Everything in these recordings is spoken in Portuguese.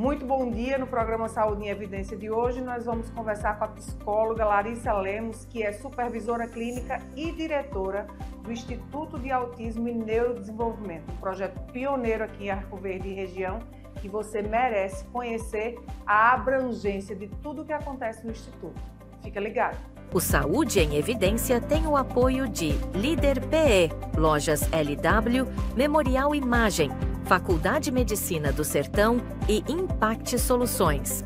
Muito bom dia. No programa Saúde em Evidência de hoje, nós vamos conversar com a psicóloga Larissa Lemos, que é supervisora clínica e diretora do Instituto de Autismo e Neurodesenvolvimento, um projeto pioneiro aqui em Arco Verde e região, que você merece conhecer a abrangência de tudo o que acontece no Instituto. Fica ligado. O Saúde em Evidência tem o apoio de Líder PE, Lojas LW, Memorial Imagem, Faculdade de Medicina do Sertão e Impact Soluções.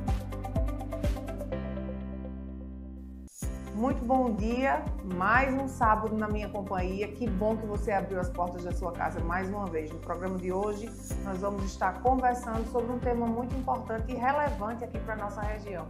Muito bom dia, mais um sábado na minha companhia. Que bom que você abriu as portas da sua casa mais uma vez. No programa de hoje, nós vamos estar conversando sobre um tema muito importante e relevante aqui para a nossa região.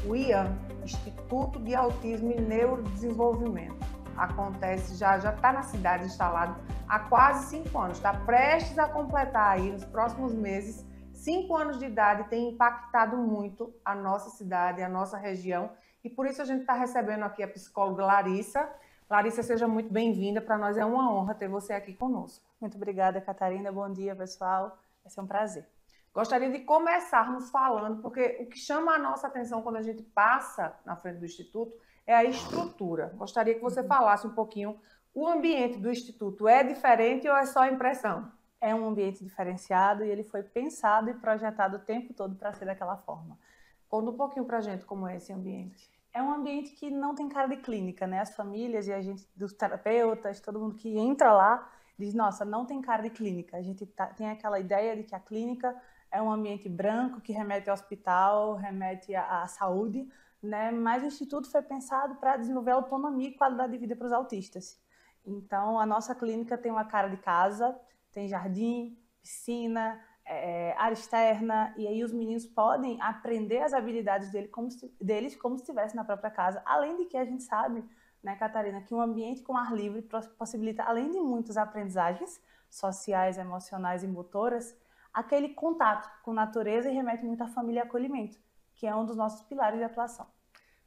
O IAN, Instituto de Autismo e Neurodesenvolvimento. Acontece, já está na cidade instalado há quase 5 anos, está prestes a completar aí nos próximos meses 5 anos de idade, tem impactado muito a nossa cidade, a nossa região, e por isso a gente está recebendo aqui a psicóloga Larissa. Larissa, seja muito bem-vinda, para nós é uma honra ter você aqui conosco. Muito obrigada, Catarina, bom dia pessoal, vai ser um prazer. Gostaria de começarmos falando, porque o que chama a nossa atenção quando a gente passa na frente do Instituto é a estrutura. Gostaria que você falasse um pouquinho, o ambiente do Instituto é diferente ou é só impressão? É um ambiente diferenciado e ele foi pensado e projetado o tempo todo para ser daquela forma. Conta um pouquinho para a gente como é esse ambiente. É um ambiente que não tem cara de clínica, né? As famílias e a gente, dos terapeutas, todo mundo que entra lá, diz, nossa, não tem cara de clínica. A gente tem aquela ideia de que a clínica é um ambiente branco que remete ao hospital, remete à saúde, né? Mas o Instituto foi pensado para desenvolver autonomia e qualidade de vida para os autistas. Então, a nossa clínica tem uma cara de casa, tem jardim, piscina, área externa, e aí os meninos podem aprender as habilidades deles como se estivesse na própria casa. Além de que a gente sabe, né, Catarina, que um ambiente com ar livre possibilita, além de muitas aprendizagens sociais, emocionais e motoras, aquele contato com a natureza e remete muito à família e acolhimento, que é um dos nossos pilares de atuação.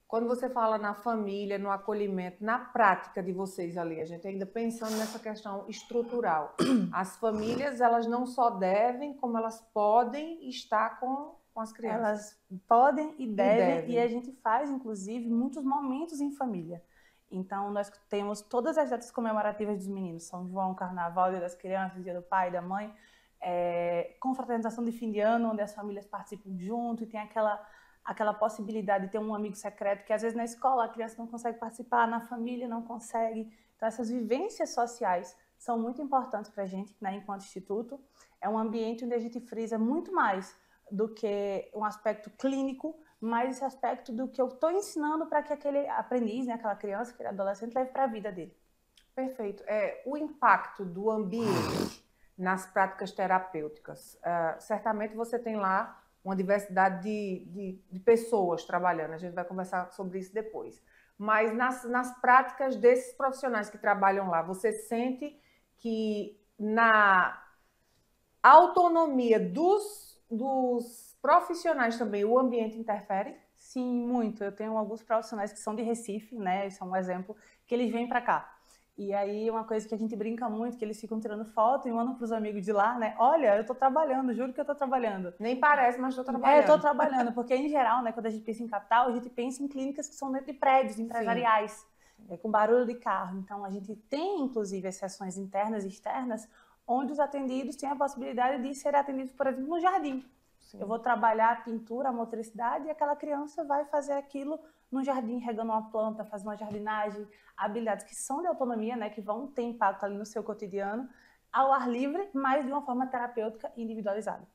Quando você fala na família, no acolhimento, na prática de vocês ali, a gente ainda pensando nessa questão estrutural. As famílias, elas não só devem, como elas podem estar com as crianças. Elas podem e devem, e a gente faz, inclusive, muitos momentos em família. Então, nós temos todas as datas comemorativas dos meninos, São João, Carnaval, Dia das Crianças, Dia do Pai e da Mãe, confraternização de fim de ano, onde as famílias participam junto e tem aquela possibilidade de ter um amigo secreto que às vezes na escola a criança não consegue participar, na família não consegue. Então essas vivências sociais são muito importantes para a gente, né, enquanto instituto. É um ambiente onde a gente frisa muito mais do que um aspecto clínico, mas esse aspecto do que eu estou ensinando para que aquele aprendiz, né, aquela criança, aquele adolescente leve para a vida dele. Perfeito. O impacto do ambiente nas práticas terapêuticas. Certamente você tem lá uma diversidade de pessoas trabalhando, a gente vai conversar sobre isso depois. Mas nas práticas desses profissionais que trabalham lá, você sente que na autonomia dos profissionais também o ambiente interfere? Sim, muito. Eu tenho alguns profissionais que são de Recife, né? Isso é um exemplo, que eles vêm para cá. E aí, uma coisa que a gente brinca muito, que eles ficam tirando foto e mandam para os amigos de lá, né? Olha, eu estou trabalhando, juro que eu estou trabalhando. Nem parece, mas estou trabalhando. Eu estou trabalhando, porque em geral, né, quando a gente pensa em capital, a gente pensa em clínicas que são dentro de prédios empresariais, com barulho de carro. Então, a gente tem, inclusive, as sessões internas e externas, onde os atendidos têm a possibilidade de serem atendidos, por exemplo, no jardim. Sim. Eu vou trabalhar a pintura, a motricidade, e aquela criança vai fazer aquilo no jardim, regando uma planta, fazendo uma jardinagem, habilidades que são de autonomia, né, que vão ter impacto ali no seu cotidiano, ao ar livre, mas de uma forma terapêutica individualizada.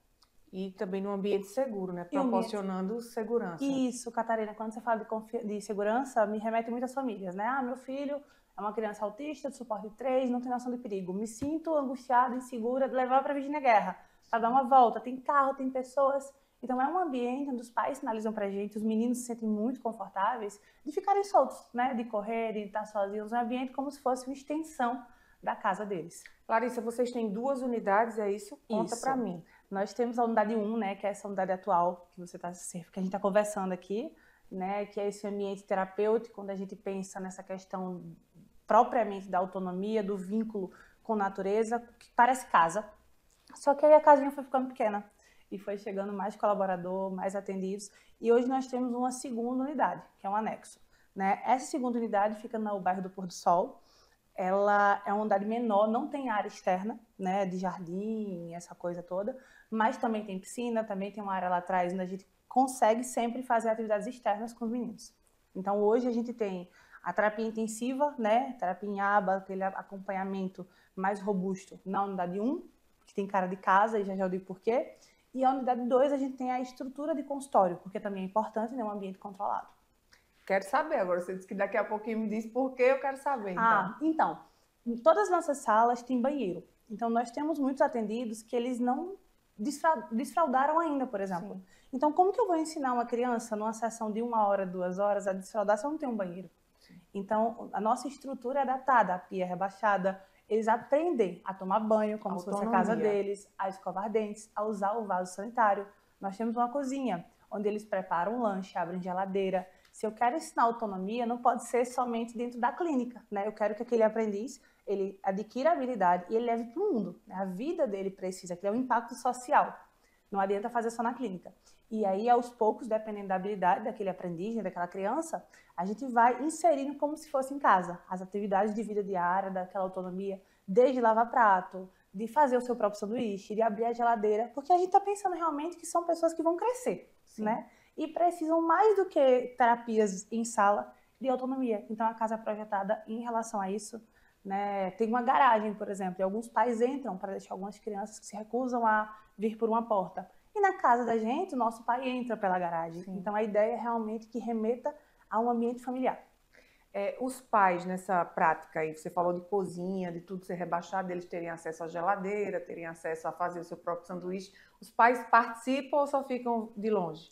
E também num ambiente seguro, né, proporcionando segurança. Isso, Catarina, quando você fala de segurança, me remete muito às famílias, né? Meu filho é uma criança autista, de suporte 3, não tem noção de perigo. Me sinto angustiada, insegura, de levar para a Virgínia Guerra, para dar uma volta. Tem carro, tem pessoas. Então, é um ambiente onde os pais sinalizam pra gente, os meninos se sentem muito confortáveis de ficarem soltos, né? De correr, de estar sozinhos. Um ambiente como se fosse uma extensão da casa deles. Larissa, vocês têm 2 unidades, é isso? Conta pra mim. Nós temos a unidade 1, né? Que é essa unidade atual que que a gente está conversando aqui, né? Que é esse ambiente terapêutico, quando a gente pensa nessa questão propriamente da autonomia, do vínculo com a natureza, que parece casa. Só que aí a casinha foi ficando pequena. e foi chegando mais colaborador, mais atendidos. E hoje nós temos uma segunda unidade, que é um anexo, né? Essa segunda unidade fica no bairro do Pôr do Sol. Ela é uma unidade menor, não tem área externa, né, de jardim, essa coisa toda, mas também tem piscina, também tem uma área lá atrás onde a gente consegue sempre fazer atividades externas com os meninos. Então hoje a gente tem a terapia intensiva, né, terapia em aba, aquele acompanhamento mais robusto na unidade 1, que tem cara de casa, e já eu digo por quê. E a unidade 2 a gente tem a estrutura de consultório, porque também é importante, né, um ambiente controlado. Quero saber agora, você disse que daqui a pouquinho me diz por que eu quero saber, então. Então, em todas as nossas salas tem banheiro. Então nós temos muitos atendidos que eles não desfraldaram ainda, por exemplo. Sim. Então como que eu vou ensinar uma criança numa sessão de 1 hora, 2 horas a desfraldar se eu não tenho um banheiro? Sim. Então a nossa estrutura é adaptada, a pia é rebaixada, eles aprendem a tomar banho como se fosse a casa deles, a escovar dentes, a usar o vaso sanitário. Nós temos uma cozinha onde eles preparam um lanche, abrem geladeira. Se eu quero ensinar autonomia, não pode ser somente dentro da clínica, né? Eu quero que aquele aprendiz, ele adquira habilidade e ele leve para o mundo. Né? A vida dele precisa criar um impacto social. Não adianta fazer só na clínica. E aí, aos poucos, dependendo da habilidade daquele aprendiz, né, daquela criança, a gente vai inserindo como se fosse em casa. As atividades de vida diária, daquela autonomia, desde lavar prato, de fazer o seu próprio sanduíche, de abrir a geladeira, porque a gente está pensando realmente que são pessoas que vão crescer, sim, né? E precisam mais do que terapias em sala de autonomia. Então a casa é projetada em relação a isso, né? Tem uma garagem, por exemplo, e alguns pais entram para deixar algumas crianças que se recusam a vir por uma porta. E na casa da gente, o nosso pai entra pela garagem. Sim. Então a ideia é realmente que remeta a um ambiente familiar. Os pais nessa prática aí, você falou de cozinha, de tudo ser rebaixado, eles terem acesso à geladeira, terem acesso a fazer o seu próprio sanduíche. Os pais participam ou só ficam de longe?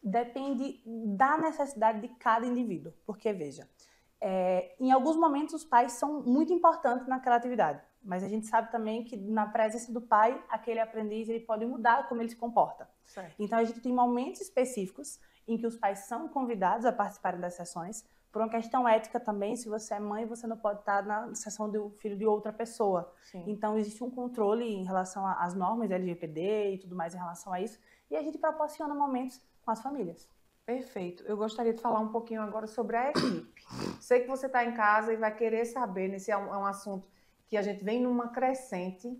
Depende da necessidade de cada indivíduo, porque veja, em alguns momentos os pais são muito importantes naquela atividade, mas a gente sabe também que na presença do pai, aquele aprendiz ele pode mudar como ele se comporta. Certo. Então a gente tem momentos específicos em que os pais são convidados a participarem das sessões, por uma questão ética também, se você é mãe, você não pode estar na sessão do filho de outra pessoa. Sim. Então existe um controle em relação às normas LGPD e tudo mais em relação a isso, e a gente proporciona momentos com as famílias. Perfeito. Eu gostaria de falar um pouquinho agora sobre a equipe. Sei que você está em casa e vai querer saber, nesse é um assunto que a gente vem numa crescente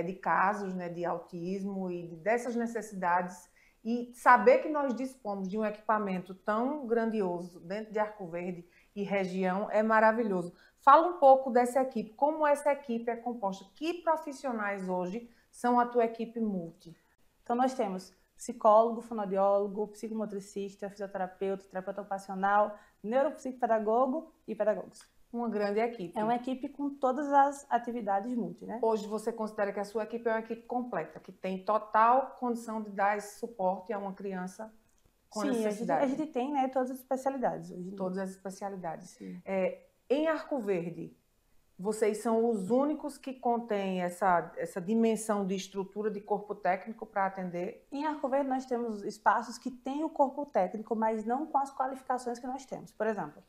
de casos, né, de autismo e dessas necessidades, e saber que nós dispomos de um equipamento tão grandioso dentro de Arco Verde e região é maravilhoso. Fala um pouco dessa equipe, como essa equipe é composta, que profissionais hoje são a tua equipe multi? Então nós temos psicólogo, fonoaudiólogo, psicomotricista, fisioterapeuta, terapeuta ocupacional, neuropsicopedagogo e pedagogos. Uma grande equipe. É uma equipe com todas as atividades multi, né? Hoje você considera que a sua equipe é uma equipe completa, que tem total condição de dar esse suporte a uma criança com necessidade? Sim, a gente tem, né, todas as especialidades. Hoje todas as especialidades. Em Arco Verde, vocês são os únicos que contêm essa dimensão de estrutura de corpo técnico para atender? Em Arco Verde nós temos espaços que têm o corpo técnico, mas não com as qualificações que nós temos. Por exemplo,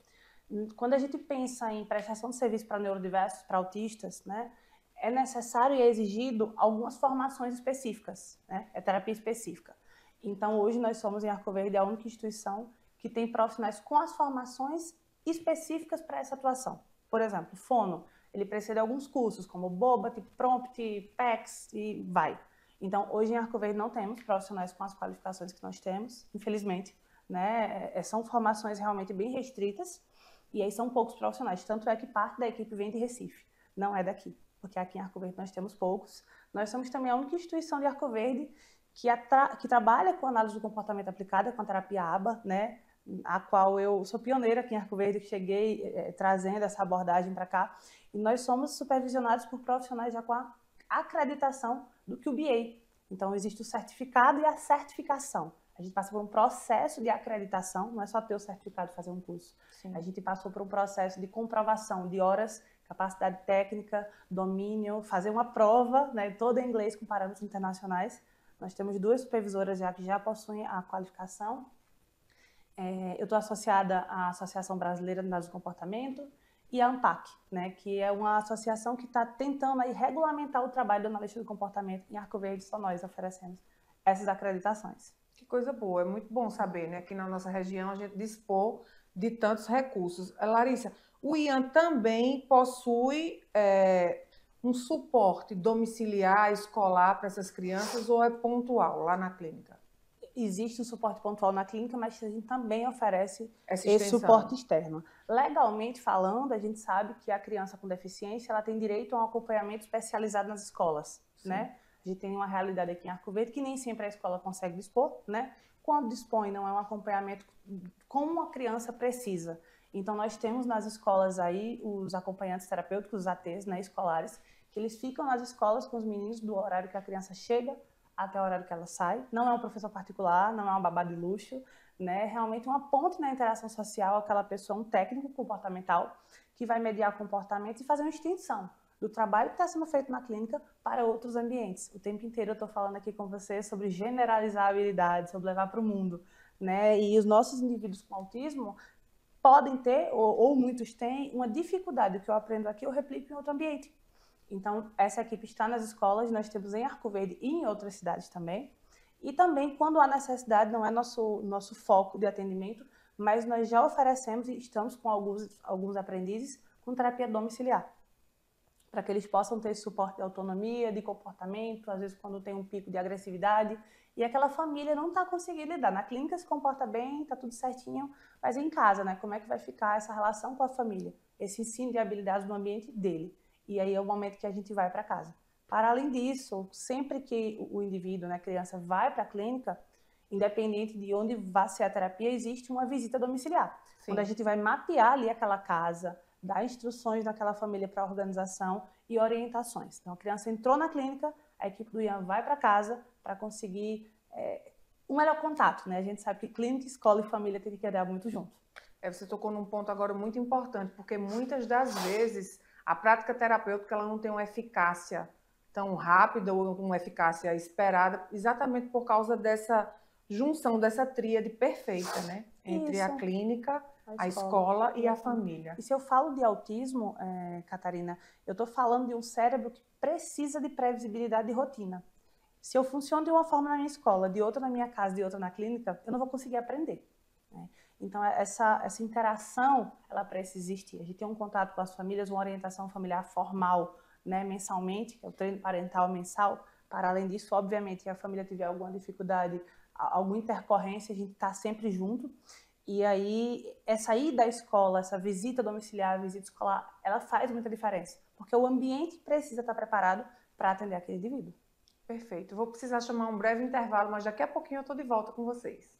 quando a gente pensa em prestação de serviço para neurodiversos, para autistas, né, é necessário e é exigido algumas formações específicas, né, é terapia específica. Então hoje nós somos em Arco Verde a única instituição que tem profissionais com as formações específicas para essa atuação. Por exemplo, fono. Ele precisa de alguns cursos, como BOBA, Prompt, PECS e vai. Então, hoje em Arco Verde não temos profissionais com as qualificações que nós temos, infelizmente. Né? São formações realmente bem restritas e aí são poucos profissionais. Tanto é que parte da equipe vem de Recife, não é daqui, porque aqui em Arco Verde nós temos poucos. Nós somos também a única instituição de Arco Verde que trabalha com análise do comportamento aplicada, com a terapia ABA, né? A qual eu sou pioneira aqui em Arco Verde, que cheguei trazendo essa abordagem para cá. E nós somos supervisionados por profissionais já com a acreditação do QBA. Então, existe o certificado e a certificação. A gente passa por um processo de acreditação, não é só ter o certificado e fazer um curso. Sim. A gente passou por um processo de comprovação de horas, capacidade técnica, domínio, fazer uma prova, né, toda em inglês com parâmetros internacionais. Nós temos 2 supervisoras já que já possuem a qualificação. Eu estou associada à Associação Brasileira de Análise do Comportamento e a ANPAC, né, que é uma associação que está tentando aí regulamentar o trabalho do analista do comportamento em Arco Verde. Só nós oferecemos essas acreditações. Que coisa boa, é muito bom saber, né? Aqui na nossa região a gente dispor de tantos recursos. Larissa, o IAN também possui um suporte domiciliar, escolar para essas crianças ou é pontual lá na clínica? Existe um suporte pontual na clínica, mas a gente também oferece esse suporte externo. Legalmente falando, a gente sabe que a criança com deficiência ela tem direito a um acompanhamento especializado nas escolas, né? A gente tem uma realidade aqui em Arco Verde que nem sempre a escola consegue dispor, né? Quando dispõe, não é um acompanhamento como a criança precisa. Então, nós temos nas escolas aí os acompanhantes terapêuticos, os ATs, né, escolares, que eles ficam nas escolas com os meninos do horário que a criança chega até o horário que ela sai. Não é um professor particular, não é uma babá de luxo, né? É realmente uma ponte na interação social, aquela pessoa, um técnico comportamental, que vai mediar comportamento e fazer uma extensão do trabalho que está sendo feito na clínica para outros ambientes. O tempo inteiro eu estou falando aqui com você sobre generalizar a habilidade, sobre levar para o mundo, né? E os nossos indivíduos com autismo podem ter, ou muitos têm, uma dificuldade. O que eu aprendo aqui eu replico em outro ambiente. Então, essa equipe está nas escolas, nós temos em Arco Verde e em outras cidades também. E também, quando há necessidade, não é nosso foco de atendimento, mas nós já oferecemos e estamos com alguns aprendizes com terapia domiciliar, para que eles possam ter esse suporte de autonomia, de comportamento, às vezes quando tem um pico de agressividade, e aquela família não está conseguindo lidar. Na clínica se comporta bem, está tudo certinho, mas em casa, né? Como é que vai ficar essa relação com a família? Esse ensino de habilidades no ambiente dele. E aí é o momento que a gente vai para casa. Para além disso, sempre que o indivíduo, né, a criança, vai para a clínica, independente de onde vá ser a terapia, existe uma visita domiciliar. Sim. Onde a gente vai mapear ali aquela casa, dar instruções naquela família para a organização e orientações. Então, a criança entrou na clínica, a equipe do IAN vai para casa para conseguir um melhor contato, né? A gente sabe que clínica, escola e família tem que andar muito junto. Você tocou num ponto agora muito importante, porque muitas das vezes a prática terapêutica ela não tem uma eficácia tão rápida ou uma eficácia esperada, exatamente por causa dessa junção, dessa tríade perfeita, né? Entre Isso. a clínica, a escola e a família. E se eu falo de autismo, Catarina, eu estou falando de um cérebro que precisa de previsibilidade e rotina. Se eu funciono de uma forma na minha escola, de outra na minha casa, de outra na clínica, eu não vou conseguir aprender, né? Então, essa interação, ela precisa existir. A gente tem um contato com as famílias, uma orientação familiar formal, né, mensalmente, que é o treino parental mensal. Para além disso, obviamente, se a família tiver alguma dificuldade, alguma intercorrência, a gente está sempre junto. E aí, essa ida à escola, essa visita domiciliar, visita escolar, ela faz muita diferença. Porque o ambiente precisa estar preparado para atender aquele indivíduo. Perfeito. Vou precisar chamar um breve intervalo, mas daqui a pouquinho eu estou de volta com vocês.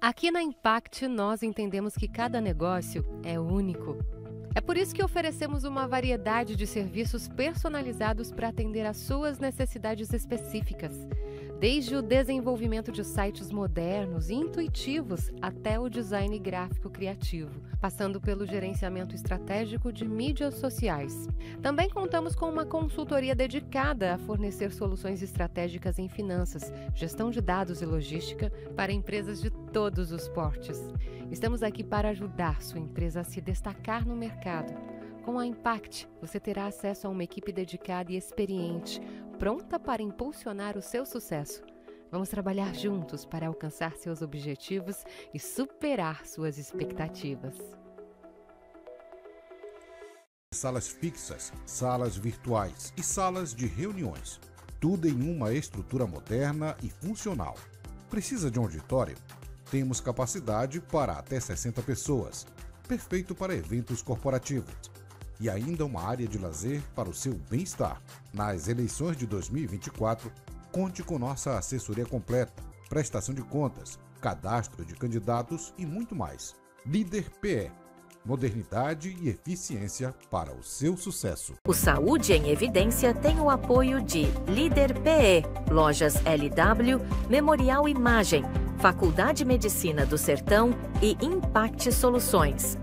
Aqui na Impact, nós entendemos que cada negócio é único. É por isso que oferecemos uma variedade de serviços personalizados para atender às suas necessidades específicas. Desde o desenvolvimento de sites modernos e intuitivos até o design gráfico criativo, passando pelo gerenciamento estratégico de mídias sociais. Também contamos com uma consultoria dedicada a fornecer soluções estratégicas em finanças, gestão de dados e logística para empresas de todos os portes. Estamos aqui para ajudar sua empresa a se destacar no mercado. Com a Impact, você terá acesso a uma equipe dedicada e experiente, pronta para impulsionar o seu sucesso. Vamos trabalhar juntos para alcançar seus objetivos e superar suas expectativas. Salas fixas, salas virtuais e salas de reuniões. Tudo em uma estrutura moderna e funcional. Precisa de um auditório? Temos capacidade para até 60 pessoas. Perfeito para eventos corporativos. E ainda uma área de lazer para o seu bem-estar. Nas eleições de 2024, conte com nossa assessoria completa, prestação de contas, cadastro de candidatos e muito mais. Líder PE. Modernidade e eficiência para o seu sucesso. O Saúde em Evidência tem o apoio de Líder PE, Lojas LW, Memorial Imagem, Faculdade de Medicina do Sertão e Impact Soluções.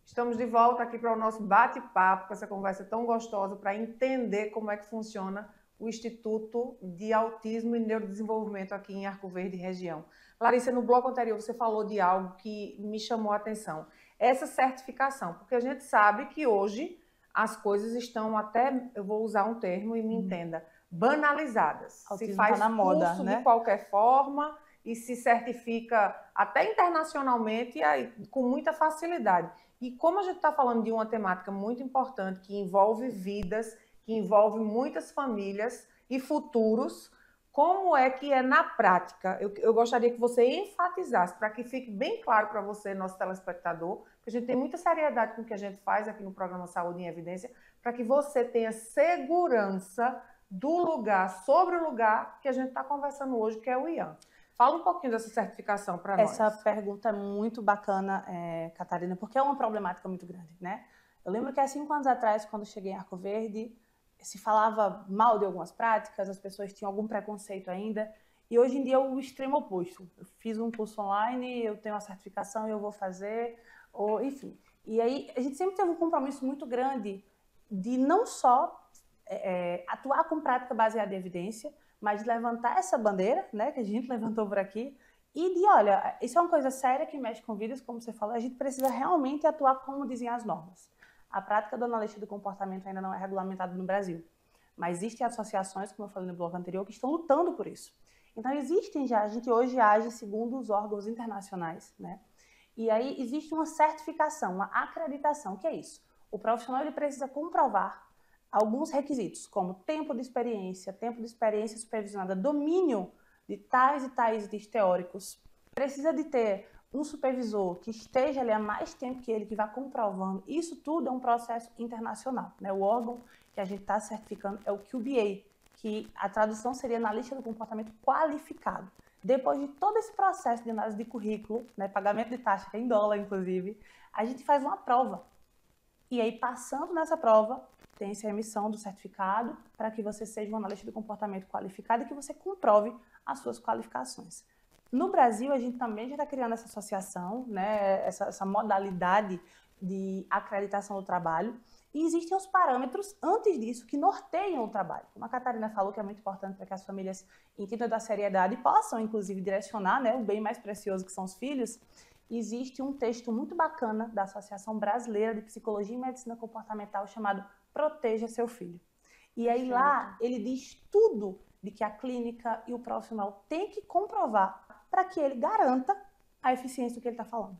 Estamos de volta aqui para o nosso bate-papo, com essa conversa tão gostosa, para entender como é que funciona o Instituto de Autismo e Neurodesenvolvimento aqui em Arco Verde região. Larissa, no bloco anterior você falou de algo que me chamou a atenção. Essa certificação, porque a gente sabe que hoje as coisas estão até, eu vou usar um termo e me entenda, banalizadas. Autismo se faz tá na moda, curso né? de qualquer forma e se certifica até internacionalmente e aí, com muita facilidade. E como a gente está falando de uma temática muito importante que envolve vidas, que envolve muitas famílias e futuros, como é que é na prática? Eu gostaria que você enfatizasse, para que fique bem claro para você, nosso telespectador, que a gente tem muita seriedade com o que a gente faz aqui no programa Saúde em Evidência, para que você tenha segurança do lugar, sobre o lugar que a gente está conversando hoje, que é o IAN. Fala um pouquinho dessa certificação para nós. Essa pergunta é muito bacana, Catarina, porque é uma problemática muito grande, né? Eu lembro que há 5 anos atrás, quando cheguei em Arco Verde, se falava mal de algumas práticas, as pessoas tinham algum preconceito ainda, e hoje em dia é o extremo oposto. Eu fiz um curso online, eu tenho uma certificação e eu vou fazer, ou enfim. E aí a gente sempre teve um compromisso muito grande de não só atuar com prática baseada em evidência, mas de levantar essa bandeira, né, que a gente levantou por aqui, e de, olha, isso é uma coisa séria que mexe com vidas, como você falou, a gente precisa realmente atuar como dizem as normas. A prática do analista do comportamento ainda não é regulamentada no Brasil, mas existem associações, como eu falei no bloco anterior, que estão lutando por isso. Então existem já, a gente hoje age segundo os órgãos internacionais, né? E aí existe uma certificação, uma acreditação, que é isso. O profissional ele precisa comprovar alguns requisitos, como tempo de experiência supervisionada, domínio de tais e tais itens teóricos. Precisa de ter um supervisor que esteja ali há mais tempo que ele, que vá comprovando. Isso tudo é um processo internacional, né? O órgão que a gente está certificando é o QBA, que a tradução seria analista do comportamento qualificado. Depois de todo esse processo de análise de currículo, né, pagamento de taxa, que é em dólar, inclusive, a gente faz uma prova. E aí, passando nessa prova, tem-se a emissão do certificado para que você seja um analista do comportamento qualificado e que você comprove as suas qualificações. No Brasil, a gente também já está criando essa associação, né, essa modalidade de acreditação do trabalho, e existem os parâmetros, antes disso, que norteiam o trabalho. Como a Catarina falou, que é muito importante para que as famílias entendam da seriedade e possam, inclusive, direcionar, né, o bem mais precioso que são os filhos. Existe um texto muito bacana da Associação Brasileira de Psicologia e Medicina Comportamental chamado Proteja Seu Filho. E aí lá ele diz tudo de que a clínica e o profissional têm que comprovar para que ele garanta a eficiência do que ele está falando.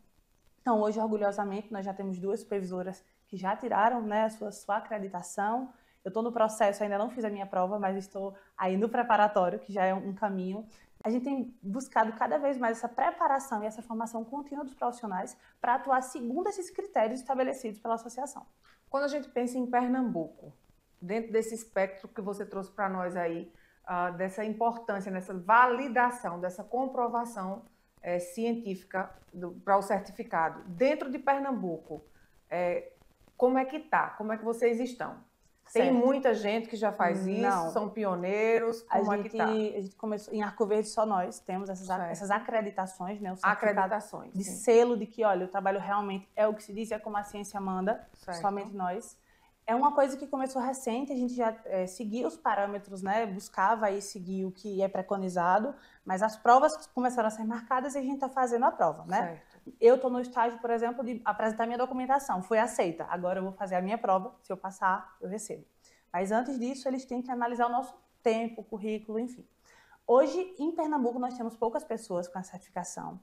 Então hoje, orgulhosamente, nós já temos 2 supervisoras que já tiraram, né, a sua acreditação. Eu estou no processo, ainda não fiz a minha prova, mas estou aí no preparatório, que já é um caminho. A gente tem buscado cada vez mais essa preparação e essa formação contínua dos profissionais para atuar segundo esses critérios estabelecidos pela associação. Quando a gente pensa em Pernambuco, dentro desse espectro que você trouxe para nós aí, dessa importância, dessa validação, dessa comprovação científica para o certificado, dentro de Pernambuco, como é que está? Como é que vocês estão? Tem muita gente que já faz isso? Não. São pioneiros? Como é que tá? A gente começou, em Arco Verde só nós temos essas acreditações, né? O certificado Acreditações, de sim. selo de que, olha, o trabalho realmente é o que se diz, é como a ciência manda, Certo. somente nós. É uma coisa que começou recente, a gente já seguia os parâmetros, né? Buscava aí seguir o que é preconizado, mas as provas começaram a ser marcadas e a gente está fazendo a prova, né? Certo. Eu estou no estágio, por exemplo, de apresentar minha documentação, foi aceita. Agora eu vou fazer a minha prova, se eu passar, eu recebo. Mas antes disso, eles têm que analisar o nosso tempo, currículo, enfim. Hoje, em Pernambuco, nós temos poucas pessoas com a certificação.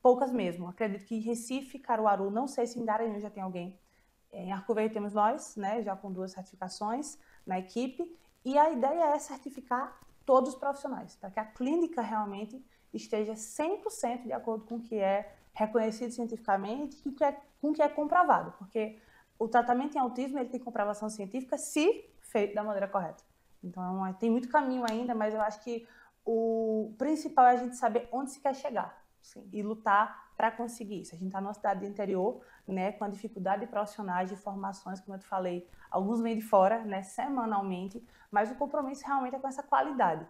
Poucas mesmo. Acredito que em Recife, Caruaru, não sei se em Garanhuns já tem alguém. Em Arco Verde temos nós, né, já com 2 certificações na equipe. E a ideia é certificar todos os profissionais, para que a clínica realmente esteja 100% de acordo com o que é reconhecido cientificamente e com o que é comprovado. Porque o tratamento em autismo ele tem comprovação científica se feito da maneira correta. Então, tem muito caminho ainda, mas eu acho que o principal é a gente saber onde se quer chegar. Sim. E lutar para conseguir isso. A gente está numa cidade do interior, né, com a dificuldade de profissionais, de formações, como eu te falei, alguns vêm de fora, né, semanalmente, mas o compromisso realmente é com essa qualidade.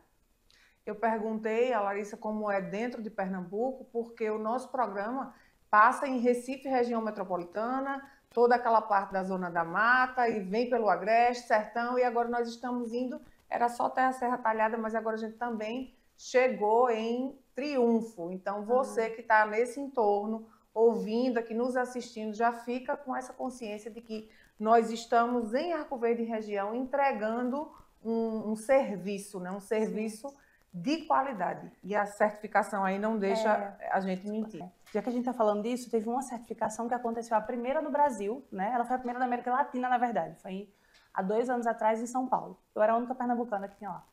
Eu perguntei a Larissa como é dentro de Pernambuco, porque o nosso programa passa em Recife, região metropolitana, toda aquela parte da Zona da Mata, e vem pelo Agreste, Sertão, e agora nós estamos indo, era só até a Serra Talhada, mas agora a gente também chegou em triunfo. Então, você que está nesse entorno, ouvindo aqui, nos assistindo, já fica com essa consciência de que nós estamos em Arco Verde região entregando um serviço, né? Um serviço de qualidade. E a certificação aí não deixa a gente mentir. Já que a gente está falando disso, teve uma certificação que aconteceu, a primeira no Brasil, né? Ela foi a primeira da América Latina, na verdade. Foi há 2 anos atrás em São Paulo. Eu era a única pernambucana que tinha lá.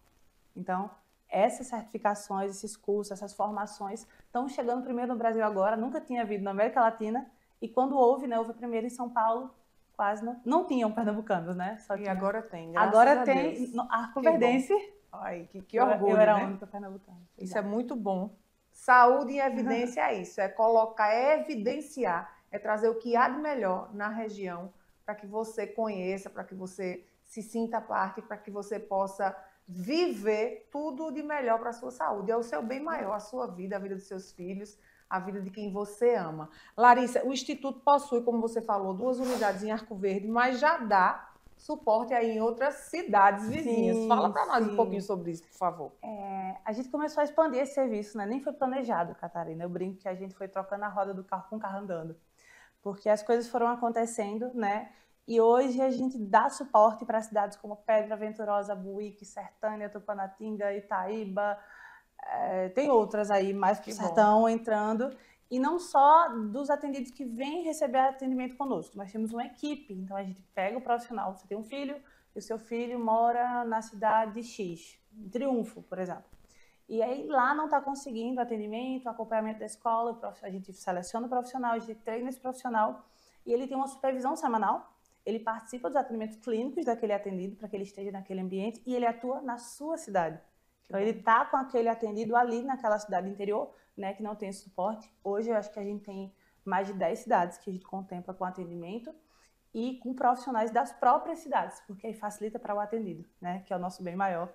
Então, essas certificações, esses cursos, essas formações estão chegando primeiro no Brasil agora, nunca tinha havido na América Latina. E quando houve, né? Houve primeiro em São Paulo, quase não tinham pernambucanos, né? Só e agora tem, agora tem Arco-Verdense. Ai, que orgulho, eu era né? a única pernambucana. Isso é muito bom. Saúde em evidência é isso, é colocar, é evidenciar, é trazer o que há de melhor na região para que você conheça, para que você se sinta parte, para que você possa viver tudo de melhor para a sua saúde. É o seu bem maior, a sua vida, a vida dos seus filhos, a vida de quem você ama. Larissa, o Instituto possui, como você falou, 2 unidades em Arco Verde, mas já dá suporte aí em outras cidades vizinhas. Sim, fala para nós um pouquinho sobre isso, por favor. A gente começou a expandir esse serviço, né? Nem foi planejado, Catarina. Eu brinco que a gente foi trocando a roda do carro com o carro andando. Porque as coisas foram acontecendo, né? E hoje a gente dá suporte para cidades como Pedra Venturosa, Buíque, Sertânia, Tupanatinga, Itaíba. Tem outras aí mais para o sertão entrando. E não só dos atendidos que vêm receber atendimento conosco. Nós temos uma equipe, então a gente pega o profissional. Você tem um filho, e o seu filho mora na cidade X, em Triunfo, por exemplo. E aí lá não está conseguindo atendimento, acompanhamento da escola, a gente seleciona o profissional, a gente treina esse profissional, e ele tem uma supervisão semanal, ele participa dos atendimentos clínicos daquele atendido, para que ele esteja naquele ambiente, e ele atua na sua cidade. Então ele está com aquele atendido ali naquela cidade interior, né, que não tem esse suporte. Hoje eu acho que a gente tem mais de 10 cidades que a gente contempla com atendimento e com profissionais das próprias cidades, porque aí facilita para o atendido, né, que é o nosso bem maior,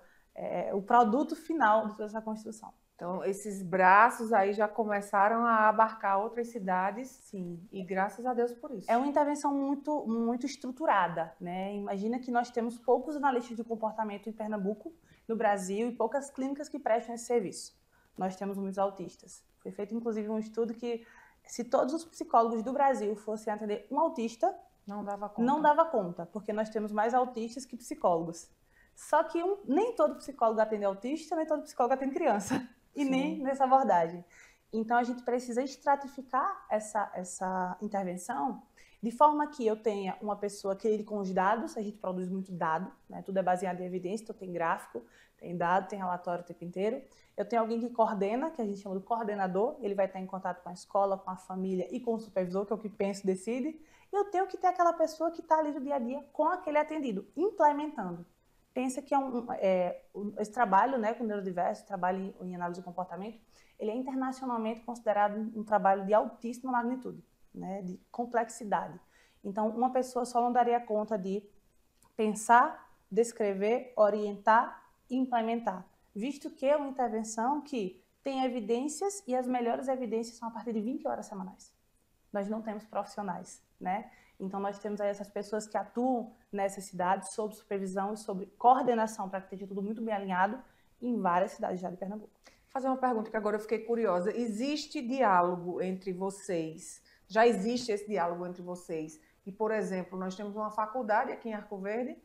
o produto final de toda essa construção. Então, esses braços aí já começaram a abarcar outras cidades. Sim. E graças a Deus por isso. É uma intervenção muito, muito estruturada, né? Imagina que nós temos poucos analistas de comportamento em Pernambuco, no Brasil, e poucas clínicas que prestam esse serviço. Nós temos muitos autistas. Foi feito, inclusive, um estudo que, se todos os psicólogos do Brasil fossem atender um autista, não dava conta. Não dava conta, porque nós temos mais autistas que psicólogos. Só que nem todo psicólogo atende autista, nem todo psicólogo atende criança. E nem nessa abordagem. Então, a gente precisa estratificar essa intervenção de forma que eu tenha uma pessoa que lide com os dados, a gente produz muito dado, né? Tudo é baseado em evidência, então tem gráfico, tem dado, tem relatório o tempo inteiro. Eu tenho alguém que coordena, que a gente chama de coordenador, ele vai estar em contato com a escola, com a família e com o supervisor, que é o que pensa e decide. E eu tenho que ter aquela pessoa que está ali no dia a dia com aquele atendido, implementando. Pensa que esse trabalho, né, com neurodiverso, trabalho em análise do comportamento, ele é internacionalmente considerado um trabalho de altíssima magnitude, né, de complexidade. Então, uma pessoa só não daria conta de pensar, descrever, orientar e implementar, visto que é uma intervenção que tem evidências e as melhores evidências são a partir de 20 horas semanais. Nós não temos profissionais, né? Então, nós temos aí essas pessoas que atuam nessas cidades sob supervisão e sob coordenação para que esteja tudo muito bem alinhado em várias cidades já de Pernambuco. Vou fazer uma pergunta que agora eu fiquei curiosa. Existe diálogo entre vocês? Já existe esse diálogo entre vocês? E, por exemplo, nós temos uma faculdade aqui em Arco Verde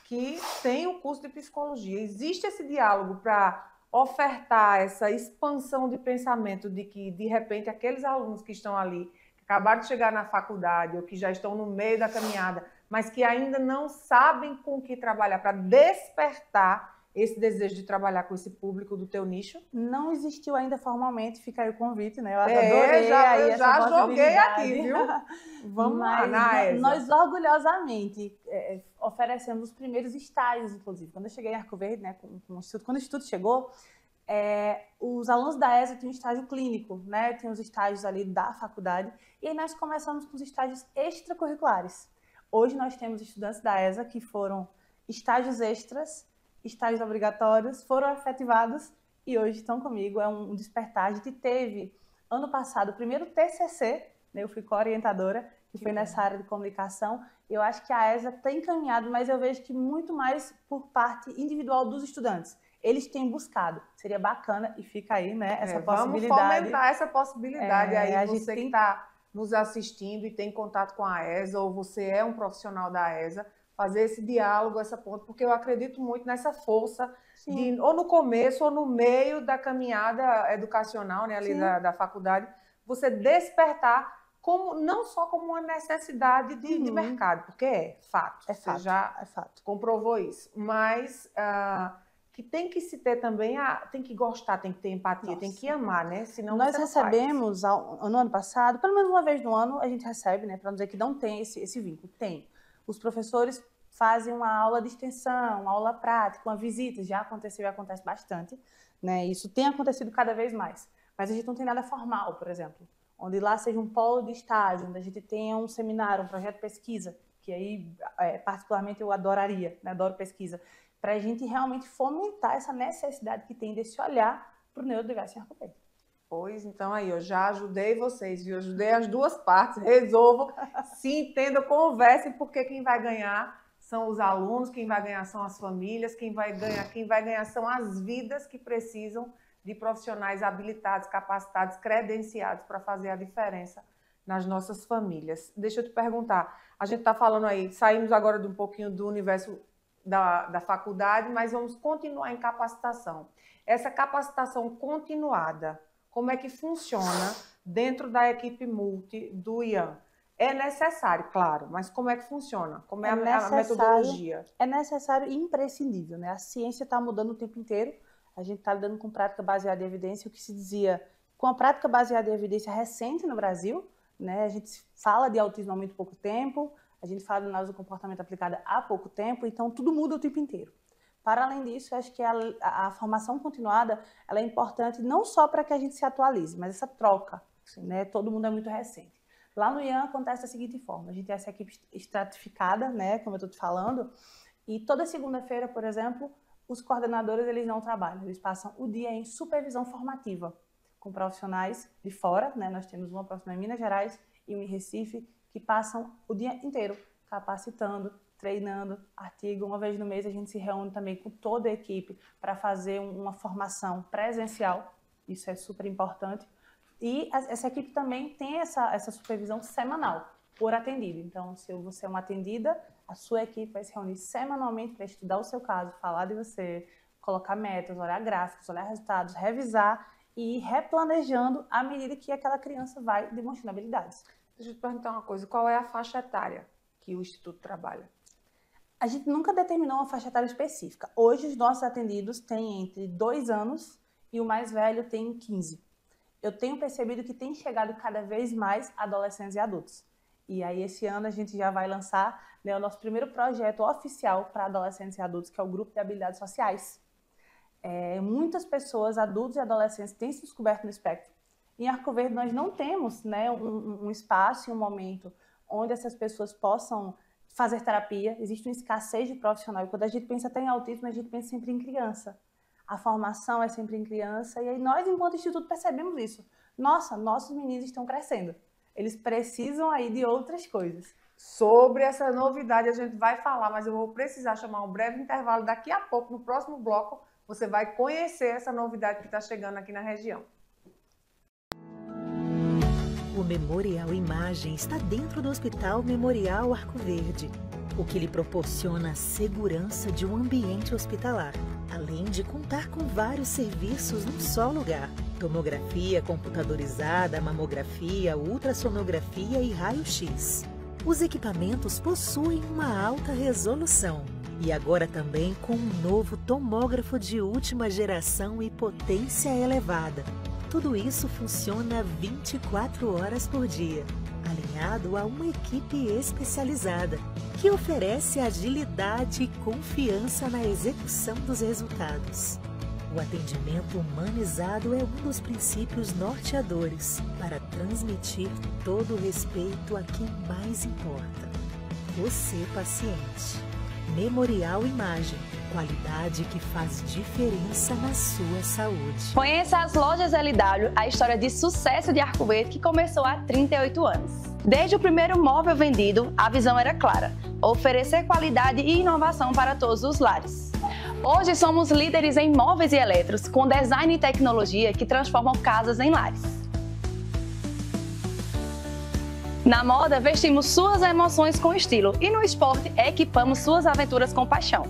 que tem o curso de psicologia. Existe esse diálogo para ofertar essa expansão de pensamento de que, de repente, aqueles alunos que estão ali acabaram de chegar na faculdade ou que já estão no meio da caminhada, mas que ainda não sabem com o que trabalhar, para despertar esse desejo de trabalhar com esse público do teu nicho? Não existiu ainda formalmente, fica aí o convite, né? Eu adorei aí essa já joguei aqui, viu? Vamos lá, na ESA. Nós orgulhosamente oferecemos os primeiros estágios, inclusive. Quando eu cheguei em Arco Verde, né, quando o Instituto chegou, os alunos da ESA tinham um estágio clínico, né? Tinham os estágios ali da faculdade, e aí nós começamos com os estágios extracurriculares. Hoje nós temos estudantes da ESA que foram estágios extras, estágios obrigatórios, foram efetivados e hoje estão comigo. É um despertar. A gente teve, ano passado, o primeiro TCC, né? Eu fui co-orientadora, que foi nessa área de comunicação. Eu acho que a ESA tem encaminhado, mas eu vejo que muito mais por parte individual dos estudantes. eles têm buscado. Seria bacana e fica aí, né, essa possibilidade. Vamos fomentar essa possibilidade aí. Você que tem... está nos assistindo e tem contato com a ESA, ou você é um profissional da ESA, fazer esse diálogo, essa ponta, porque eu acredito muito nessa força, de, ou no começo ou no meio da caminhada educacional, né, ali da faculdade, você despertar como, não só como uma necessidade de mercado, porque é fato, você já comprovou isso, mas que tem que se ter também, tem que gostar, tem que ter empatia, tem que amar, né? Senão nós recebemos, no ano passado, pelo menos uma vez no ano, a gente recebe, né, para não dizer que não tem esse vínculo, tem. Os professores fazem uma aula de extensão, uma aula prática, uma visita, já aconteceu e acontece bastante, né? Isso tem acontecido cada vez mais, mas a gente não tem nada formal, por exemplo, onde lá seja um polo de estágio, onde a gente tenha um seminário, um projeto de pesquisa, que aí, particularmente, eu adoraria, né? Adoro pesquisa, para a gente realmente fomentar essa necessidade que tem desse olhar para o neurodiverso em Arco Verde. Pois, então aí, eu já ajudei vocês, viu? Ajudei as duas partes, resolvam, se entendam, conversem, porque quem vai ganhar são os alunos, quem vai ganhar são as famílias, quem vai ganhar são as vidas que precisam de profissionais habilitados, capacitados, credenciados para fazer a diferença nas nossas famílias. Deixa eu te perguntar, a gente está falando aí, saímos agora de um pouquinho do universo da faculdade, mas vamos continuar em capacitação. Essa capacitação continuada, como é que funciona dentro da equipe multi do IAN? É necessário, claro, mas como é que funciona? Como é a metodologia? É necessário e imprescindível, né? A ciência está mudando o tempo inteiro, a gente está lidando com prática baseada em evidência, o que se dizia com a prática baseada em evidência recente no Brasil, né? A gente fala de autismo há muito pouco tempo, a gente fala de análise do comportamento aplicada há pouco tempo, então tudo muda o tempo inteiro. Para além disso, eu acho que a formação continuada ela é importante não só para que a gente se atualize, mas essa troca, né? Todo mundo é muito recente. Lá no IAN acontece da seguinte forma, a gente tem essa equipe estratificada, né, como eu estou te falando, e toda segunda-feira, por exemplo, os coordenadores eles não trabalham, eles passam o dia em supervisão formativa, com profissionais de fora, né, nós temos uma profissional em Minas Gerais e um em Recife, que passam o dia inteiro capacitando, treinando, artigo. Uma vez no mês a gente se reúne também com toda a equipe para fazer uma formação presencial, isso é super importante. E essa equipe também tem essa supervisão semanal, por atendido. Então, se você é uma atendida, a sua equipe vai se reunir semanalmente para estudar o seu caso, falar de você, colocar metas, olhar gráficos, olhar resultados, revisar e ir replanejando à medida que aquela criança vai demonstrando habilidades. Deixa eu te perguntar uma coisa, qual é a faixa etária que o Instituto trabalha? A gente nunca determinou uma faixa etária específica. Hoje, os nossos atendidos têm entre 2 anos e o mais velho tem 15. Eu tenho percebido que tem chegado cada vez mais adolescentes e adultos. E aí, esse ano, a gente já vai lançar, né, o nosso primeiro projeto oficial para adolescentes e adultos, que é o Grupo de Habilidades Sociais. Muitas pessoas, adultos e adolescentes, têm se descoberto no espectro. Em Arco Verde, nós não temos, né, um espaço e um momento onde essas pessoas possam fazer terapia. Existe uma escassez de profissional. E quando a gente pensa até em autismo, a gente pensa sempre em criança. A formação é sempre em criança. E aí nós, enquanto instituto, percebemos isso. Nossa, nossos meninos estão crescendo. Eles precisam aí de outras coisas. Sobre essa novidade a gente vai falar, mas eu vou precisar chamar um breve intervalo. Daqui a pouco, no próximo bloco, você vai conhecer essa novidade que está chegando aqui na região. O Memorial Imagem está dentro do Hospital Memorial Arco Verde, o que lhe proporciona a segurança de um ambiente hospitalar, além de contar com vários serviços num só lugar: tomografia computadorizada, mamografia, ultrassonografia e raio-x. Os equipamentos possuem uma alta resolução e agora também com um novo tomógrafo de última geração e potência elevada. Tudo isso funciona 24 horas por dia, alinhado a uma equipe especializada, que oferece agilidade e confiança na execução dos resultados. O atendimento humanizado é um dos princípios norteadores para transmitir todo o respeito a quem mais importa: você, paciente. Memorial Imagem, qualidade que faz diferença na sua saúde. Conheça as lojas LW, a história de sucesso de Arco Verde que começou há 38 anos. Desde o primeiro móvel vendido, a visão era clara: oferecer qualidade e inovação para todos os lares. Hoje somos líderes em móveis e eletros, com design e tecnologia que transformam casas em lares. Na moda, vestimos suas emoções com estilo e no esporte, equipamos suas aventuras com paixão.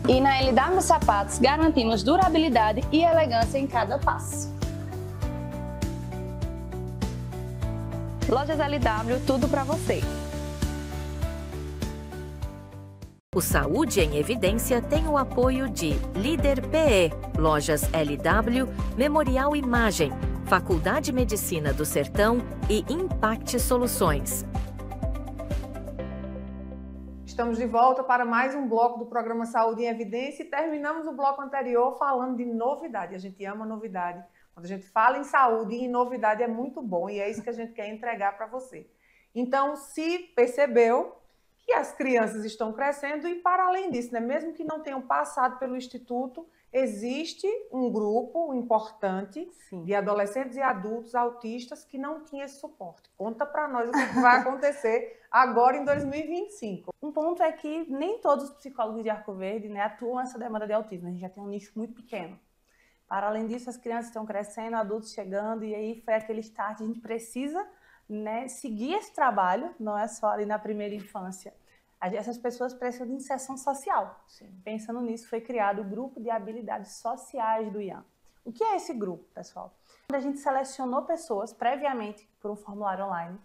E na LW Sapatos, garantimos durabilidade e elegância em cada passo. Lojas LW, tudo para você. O Saúde em Evidência tem o apoio de Líder PE, Lojas LW, Memorial Imagem, Faculdade de Medicina do Sertão e Impact Soluções. Estamos de volta para mais um bloco do programa Saúde em Evidência e terminamos o bloco anterior falando de novidade. A gente ama novidade. Quando a gente fala em saúde e em novidade é muito bom e é isso que a gente quer entregar para você. Então, se percebeu que as crianças estão crescendo e, para além disso, né, mesmo que não tenham passado pelo Instituto, existe um grupo importante de adolescentes e adultos autistas que não tinha esse suporte. Conta para nós o que vai acontecer agora em 2025. Um ponto é que nem todos os psicólogos de Arco Verde, né, atuam nessa demanda de autismo. A gente já tem um nicho muito pequeno. Para além disso, as crianças estão crescendo, adultos chegando, e aí foi aquele start. A gente precisa, né, seguir esse trabalho, não é só ali na primeira infância. Essas pessoas precisam de inserção social. Sim. Pensando nisso, foi criado o Grupo de Habilidades Sociais do IAN. O que é esse grupo, pessoal? A gente selecionou pessoas previamente por um formulário online,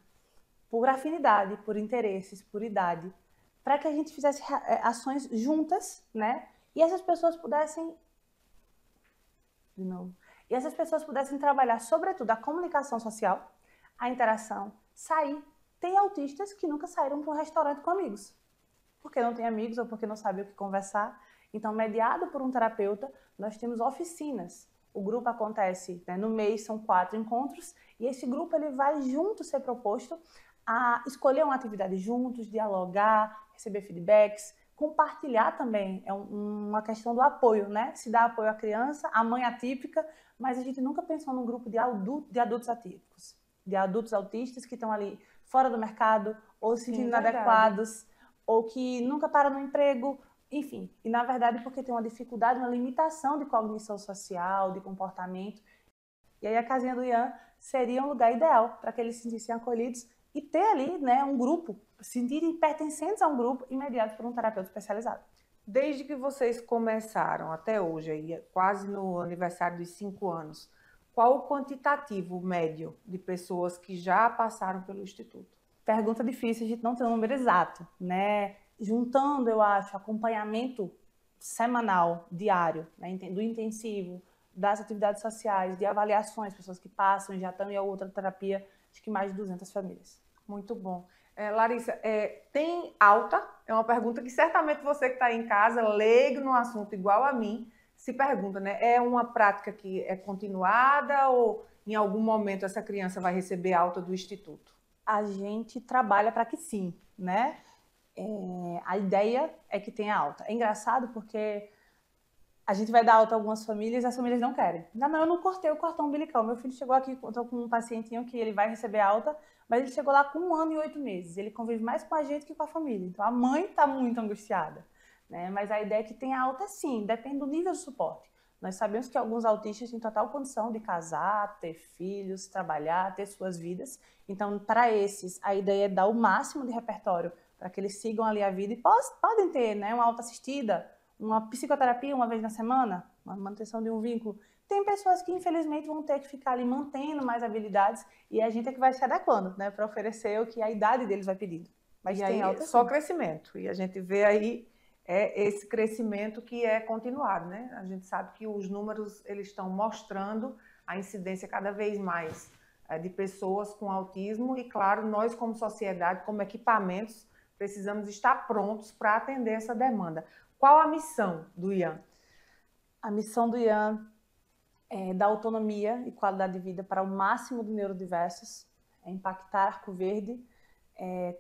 por afinidade, por interesses, por idade, para que a gente fizesse ações juntas, né? E essas pessoas pudessem trabalhar, sobretudo, a comunicação social, a interação, sair. Tem autistas que nunca saíram para um restaurante com amigos, porque não tem amigos ou porque não sabem o que conversar. Então, mediado por um terapeuta, nós temos oficinas. O grupo acontece, né, no mês, são 4 encontros, e esse grupo ele vai junto ser proposto a escolher uma atividade juntos, dialogar, receber feedbacks, compartilhar também. É uma questão do apoio, né? Se dá apoio à criança, à mãe atípica, mas a gente nunca pensou num grupo de adultos atípicos, de adultos autistas que estão ali fora do mercado, ou se sentindo inadequados, ou que nunca param no emprego, enfim. E, na verdade, porque tem uma dificuldade, uma limitação de cognição social, de comportamento. E aí a casinha do IAN seria um lugar ideal para que eles se sentissem acolhidos e ter ali, né, um grupo, se sentirem pertencentes a um grupo e mediados por um terapeuta especializado. Desde que vocês começaram até hoje, aí, quase no aniversário dos 5 anos, qual o quantitativo médio de pessoas que já passaram pelo Instituto? Pergunta difícil, a gente não tem um número exato, né? Juntando, eu acho, acompanhamento semanal, diário, né, do intensivo, das atividades sociais, de avaliações, pessoas que passam e já estão em outra terapia, acho que mais de 200 famílias. Muito bom. Larissa, tem alta? É uma pergunta que certamente você que está aí em casa, leigo no assunto igual a mim, se pergunta, né? É uma prática que é continuada ou em algum momento essa criança vai receber alta do Instituto? A gente trabalha para que sim, né? A ideia é que tenha alta. É engraçado porque a gente vai dar alta a algumas famílias e as famílias não querem. Não, eu não cortei o cordão umbilical. Meu filho chegou aqui, eu tô com um pacientinho que ele vai receber alta, mas ele chegou lá com 1 ano e 8 meses. Ele convive mais com a gente que com a família. Então a mãe está muito angustiada, né? Mas a ideia é que tenha alta sim, depende do nível de suporte. Nós sabemos que alguns autistas têm total condição de casar, ter filhos, trabalhar, ter suas vidas. Então, para esses, a ideia é dar o máximo de repertório para que eles sigam ali a vida e podem ter, né, uma autoassistida, uma psicoterapia uma vez na semana, uma manutenção de um vínculo. Tem pessoas que, infelizmente, vão ter que ficar ali mantendo mais habilidades e a gente é que vai se adequando, né, para oferecer o que a idade deles vai pedindo. Mas e tem aí, alta só crescimento. E a gente vê aí esse crescimento que é continuado, né? A gente sabe que os números eles estão mostrando a incidência cada vez mais de pessoas com autismo e, claro, nós como sociedade, como equipamentos, precisamos estar prontos para atender essa demanda. Qual a missão do IAN? A missão do IAN é dar autonomia e qualidade de vida para o máximo de neurodiversos, é impactar Arco Verde,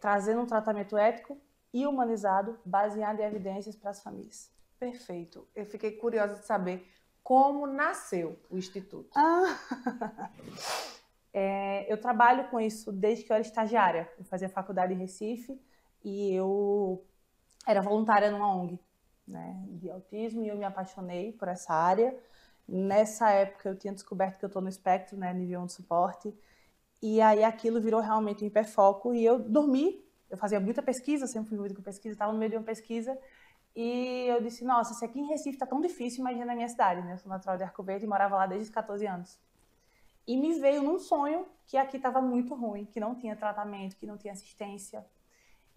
trazendo um tratamento ético e humanizado, baseado em evidências para as famílias. Perfeito. Eu fiquei curiosa de saber como nasceu o Instituto. Eu trabalho com isso desde que eu era estagiária. Eu fazia faculdade em Recife e eu era voluntária numa ONG, né, de autismo, e eu me apaixonei por essa área. Nessa época eu tinha descoberto que eu estou no espectro, né, nível 1 de suporte, e aí aquilo virou realmente um hiperfoco, e eu dormi, eu fazia muita pesquisa, sempre fui envolvida com pesquisa, estava no meio de uma pesquisa, e eu disse, nossa, se aqui em Recife está tão difícil, imagina na minha cidade, né, eu sou natural de Arco Verde e morava lá desde os 14 anos. E me veio num sonho que aqui estava muito ruim, que não tinha tratamento, que não tinha assistência.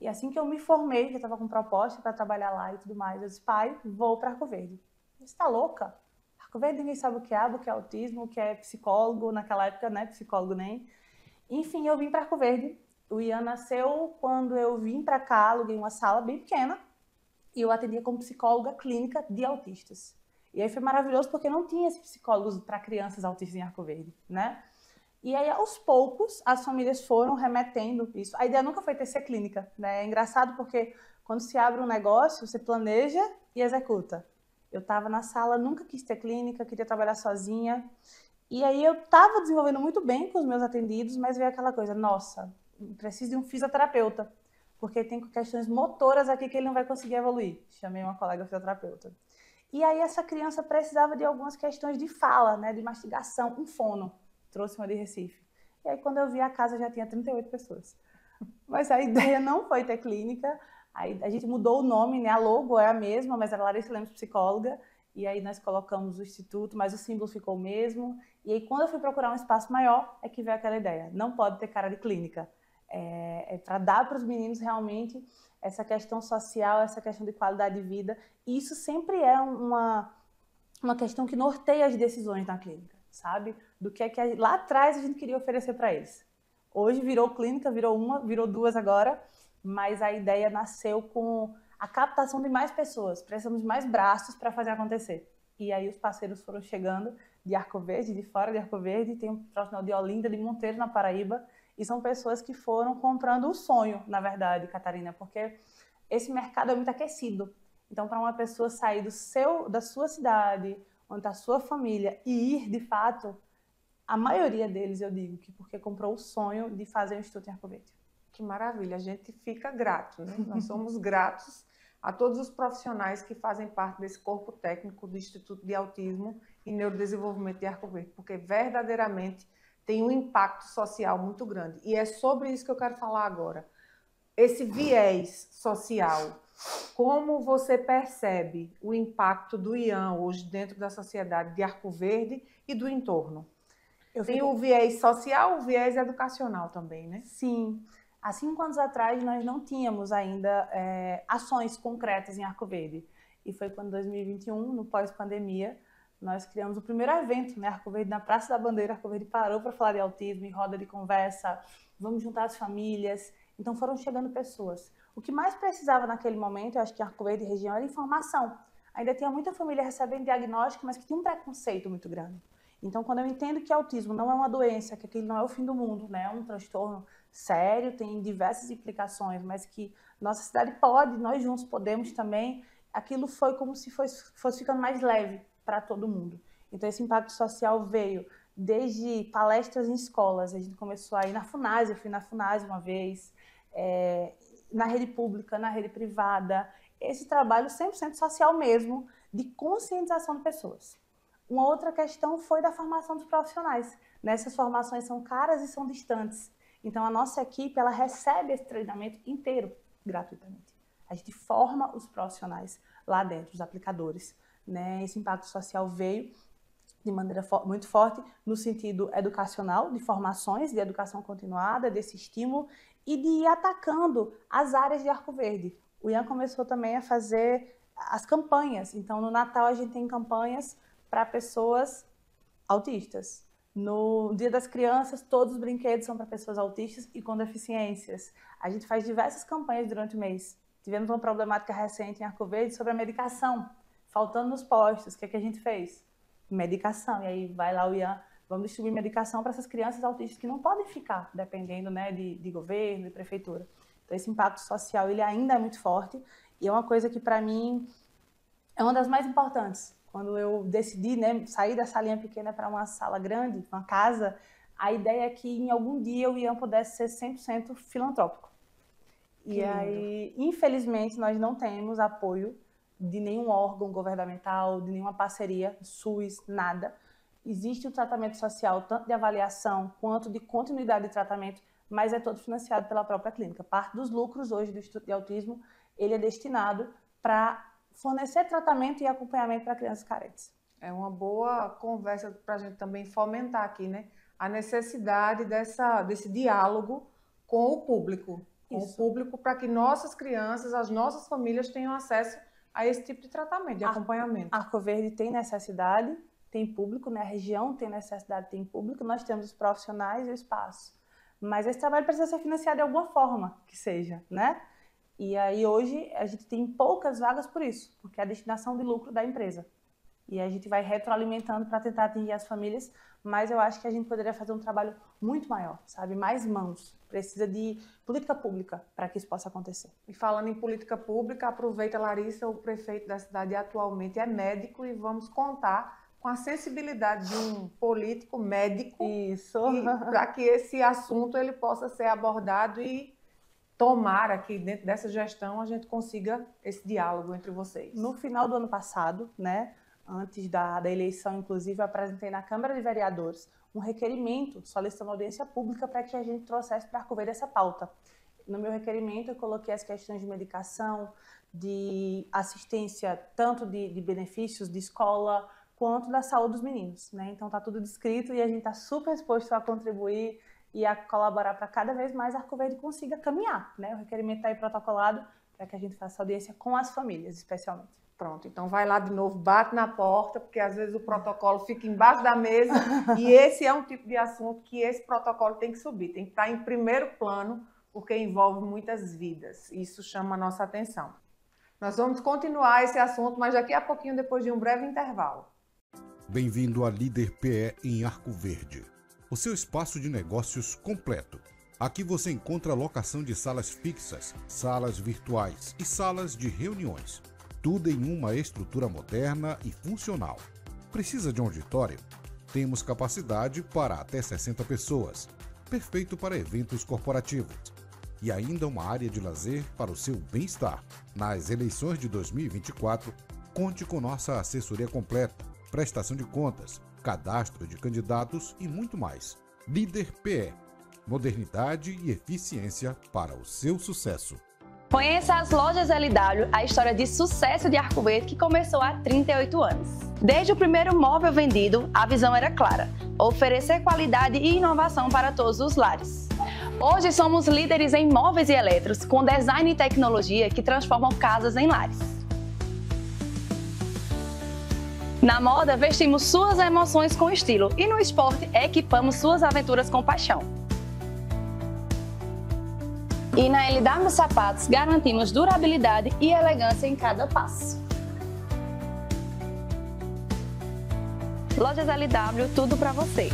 E assim que eu me formei, que eu estava com proposta para trabalhar lá e tudo mais, eu disse, pai, vou para Arco Verde. Você está louca? Arco Verde ninguém sabe o que é autismo, o que é psicólogo, naquela época, né, psicólogo nem. Enfim, eu vim para Arco Verde. O Ian nasceu quando eu vim para cá, aluguei uma sala bem pequena e eu atendia como psicóloga clínica de autistas. E aí foi maravilhoso porque não tinha esses psicólogos para crianças autistas em Arco Verde, né? E aí, aos poucos, as famílias foram remetendo isso. A ideia nunca foi ter ser clínica, né? É engraçado porque quando se abre um negócio, você planeja e executa. Eu estava na sala, nunca quis ter clínica, queria trabalhar sozinha. E aí eu estava desenvolvendo muito bem com os meus atendidos, mas veio aquela coisa, nossa, preciso de um fisioterapeuta, porque tem questões motoras aqui que ele não vai conseguir evoluir. Chamei uma colega fisioterapeuta. E aí essa criança precisava de algumas questões de fala, né, de mastigação, um fono. Trouxe uma de Recife. E aí, quando eu vi a casa, já tinha 38 pessoas. Mas a ideia não foi ter clínica. Aí a gente mudou o nome, né? A logo é a mesma, mas era Larissa Lemos Psicóloga. E aí nós colocamos o instituto, mas o símbolo ficou o mesmo. E aí, quando eu fui procurar um espaço maior, é que veio aquela ideia. Não pode ter cara de clínica. É para dar para os meninos realmente essa questão social, essa questão de qualidade de vida. E isso sempre é uma questão que norteia as decisões na clínica, sabe? Do que é que lá atrás a gente queria oferecer para eles. Hoje virou clínica, virou uma, virou duas agora, mas a ideia nasceu com a captação de mais pessoas. Precisamos de mais braços para fazer acontecer. E aí os parceiros foram chegando de Arco Verde, de fora de Arco Verde, tem um profissional de Olinda, de Monteiro, na Paraíba, e são pessoas que foram comprando o sonho, na verdade, Catarina, porque esse mercado é muito aquecido. Então, para uma pessoa sair da sua cidade, onde está a sua família, e ir, de fato, a maioria deles, eu digo, que porque comprou o sonho de fazer um Instituto em Arco Verde. Que maravilha, a gente fica grato, né? Nós somos gratos a todos os profissionais que fazem parte desse corpo técnico do Instituto de Autismo e Neurodesenvolvimento de Arco Verde, porque verdadeiramente tem um impacto social muito grande. E é sobre isso que eu quero falar agora. Esse viés social, como você percebe o impacto do Ian hoje dentro da sociedade de Arco Verde e do entorno? Tem o viés social, o viés educacional também, né? Sim. Há 5 anos atrás, nós não tínhamos ainda ações concretas em Arco Verde. E foi quando, em 2021, no pós-pandemia, nós criamos o primeiro evento, né? Arco Verde, na Praça da Bandeira. Arco Verde parou para falar de autismo, em roda de conversa, vamos juntar as famílias. Então, foram chegando pessoas. O que mais precisava naquele momento, eu acho que em Arco Verde e região, era informação. Ainda tinha muita família recebendo diagnóstico, mas que tinha um preconceito muito grande. Então, quando eu entendo que autismo não é uma doença, que aquilo não é o fim do mundo, né? É um transtorno sério, tem diversas implicações, mas que nossa cidade pode, nós juntos podemos também, aquilo foi como se fosse ficando mais leve para todo mundo. Então, esse impacto social veio desde palestras em escolas, a gente começou a ir na FUNASE, eu fui na FUNASE uma vez, na rede pública, na rede privada, esse trabalho 100% social mesmo, de conscientização de pessoas. Uma outra questão foi da formação dos profissionais. Nessas formações são caras e são distantes. Então, a nossa equipe, ela recebe esse treinamento inteiro, gratuitamente. A gente forma os profissionais lá dentro, os aplicadores, né? Esse impacto social veio de maneira muito forte no sentido educacional, de formações, de educação continuada, desse estímulo e de ir atacando as áreas de Arco Verde. O Ian começou também a fazer as campanhas. Então, no Natal, a gente tem campanhas para pessoas autistas. No Dia das Crianças, todos os brinquedos são para pessoas autistas e com deficiências. A gente faz diversas campanhas durante o mês. Tivemos uma problemática recente em Arco Verde sobre a medicação, faltando nos postos. O que é que a gente fez? Medicação. E aí vai lá o Ian, vamos distribuir medicação para essas crianças autistas que não podem ficar dependendo, né, de governo, de prefeitura. Então, esse impacto social ele ainda é muito forte e é uma coisa que, para mim, é uma das mais importantes. Quando eu decidi, né, sair da salinha pequena para uma sala grande, uma casa, a ideia é que em algum dia o Ian pudesse ser 100% filantrópico. E aí, infelizmente, nós não temos apoio de nenhum órgão governamental, de nenhuma parceria, SUS, nada. Existe o tratamento social, tanto de avaliação quanto de continuidade de tratamento, mas é todo financiado pela própria clínica. Parte dos lucros hoje do Instituto de Autismo, ele é destinado para fornecer tratamento e acompanhamento para crianças carentes. É uma boa conversa para a gente também fomentar aqui, né? A necessidade desse diálogo com o público. Para que nossas crianças, as nossas famílias tenham acesso a esse tipo de tratamento, de acompanhamento. Arco Verde tem necessidade, tem público, né? A região tem necessidade, tem público, nós temos os profissionais e o espaço. Mas esse trabalho precisa ser financiado de alguma forma que seja, né? E aí hoje a gente tem poucas vagas por isso, porque é a destinação de lucro da empresa. E a gente vai retroalimentando para tentar atingir as famílias, mas eu acho que a gente poderia fazer um trabalho muito maior, sabe? Mais mãos. Precisa de política pública para que isso possa acontecer. E falando em política pública, aproveita, Larissa, o prefeito da cidade atualmente é médico e vamos contar com a sensibilidade de um político médico para que esse assunto ele possa ser abordado e tomara que dentro dessa gestão a gente consiga esse diálogo entre vocês. No final do ano passado, né, antes da eleição, inclusive, eu apresentei na Câmara de Vereadores um requerimento solicitando audiência pública para que a gente trouxesse para Arco Verde essa pauta. No meu requerimento, eu coloquei as questões de medicação, de assistência, tanto de benefícios de escola, quanto da saúde dos meninos, né? Então, está tudo descrito e a gente está super disposto a contribuir e a colaborar para cada vez mais a Arco Verde consiga caminhar, né? O requerimento está aí protocolado para que a gente faça audiência com as famílias, especialmente. Pronto, então vai lá de novo, bate na porta, porque às vezes o protocolo fica embaixo da mesa e esse é um tipo de assunto que esse protocolo tem que subir, tem que estar em primeiro plano, porque envolve muitas vidas. Isso chama a nossa atenção. Nós vamos continuar esse assunto, mas daqui a pouquinho, depois de um breve intervalo. Bem-vindo à Líder PE em Arco Verde, o seu espaço de negócios completo. Aqui você encontra locação de salas fixas, salas virtuais e salas de reuniões. Tudo em uma estrutura moderna e funcional. Precisa de um auditório? Temos capacidade para até 60 pessoas. Perfeito para eventos corporativos. E ainda uma área de lazer para o seu bem-estar. Nas eleições de 2024, conte com nossa assessoria completa, prestação de contas, cadastro de candidatos e muito mais. Líder PE. Modernidade e eficiência para o seu sucesso. Conheça as lojas LW, a história de sucesso de Arco Verde que começou há 38 anos. Desde o primeiro móvel vendido, a visão era clara: oferecer qualidade e inovação para todos os lares. Hoje somos líderes em móveis e eletros, com design e tecnologia que transformam casas em lares. Na moda, vestimos suas emoções com estilo e no esporte, equipamos suas aventuras com paixão. E na LW Sapatos, garantimos durabilidade e elegância em cada passo. Lojas LW, tudo para você.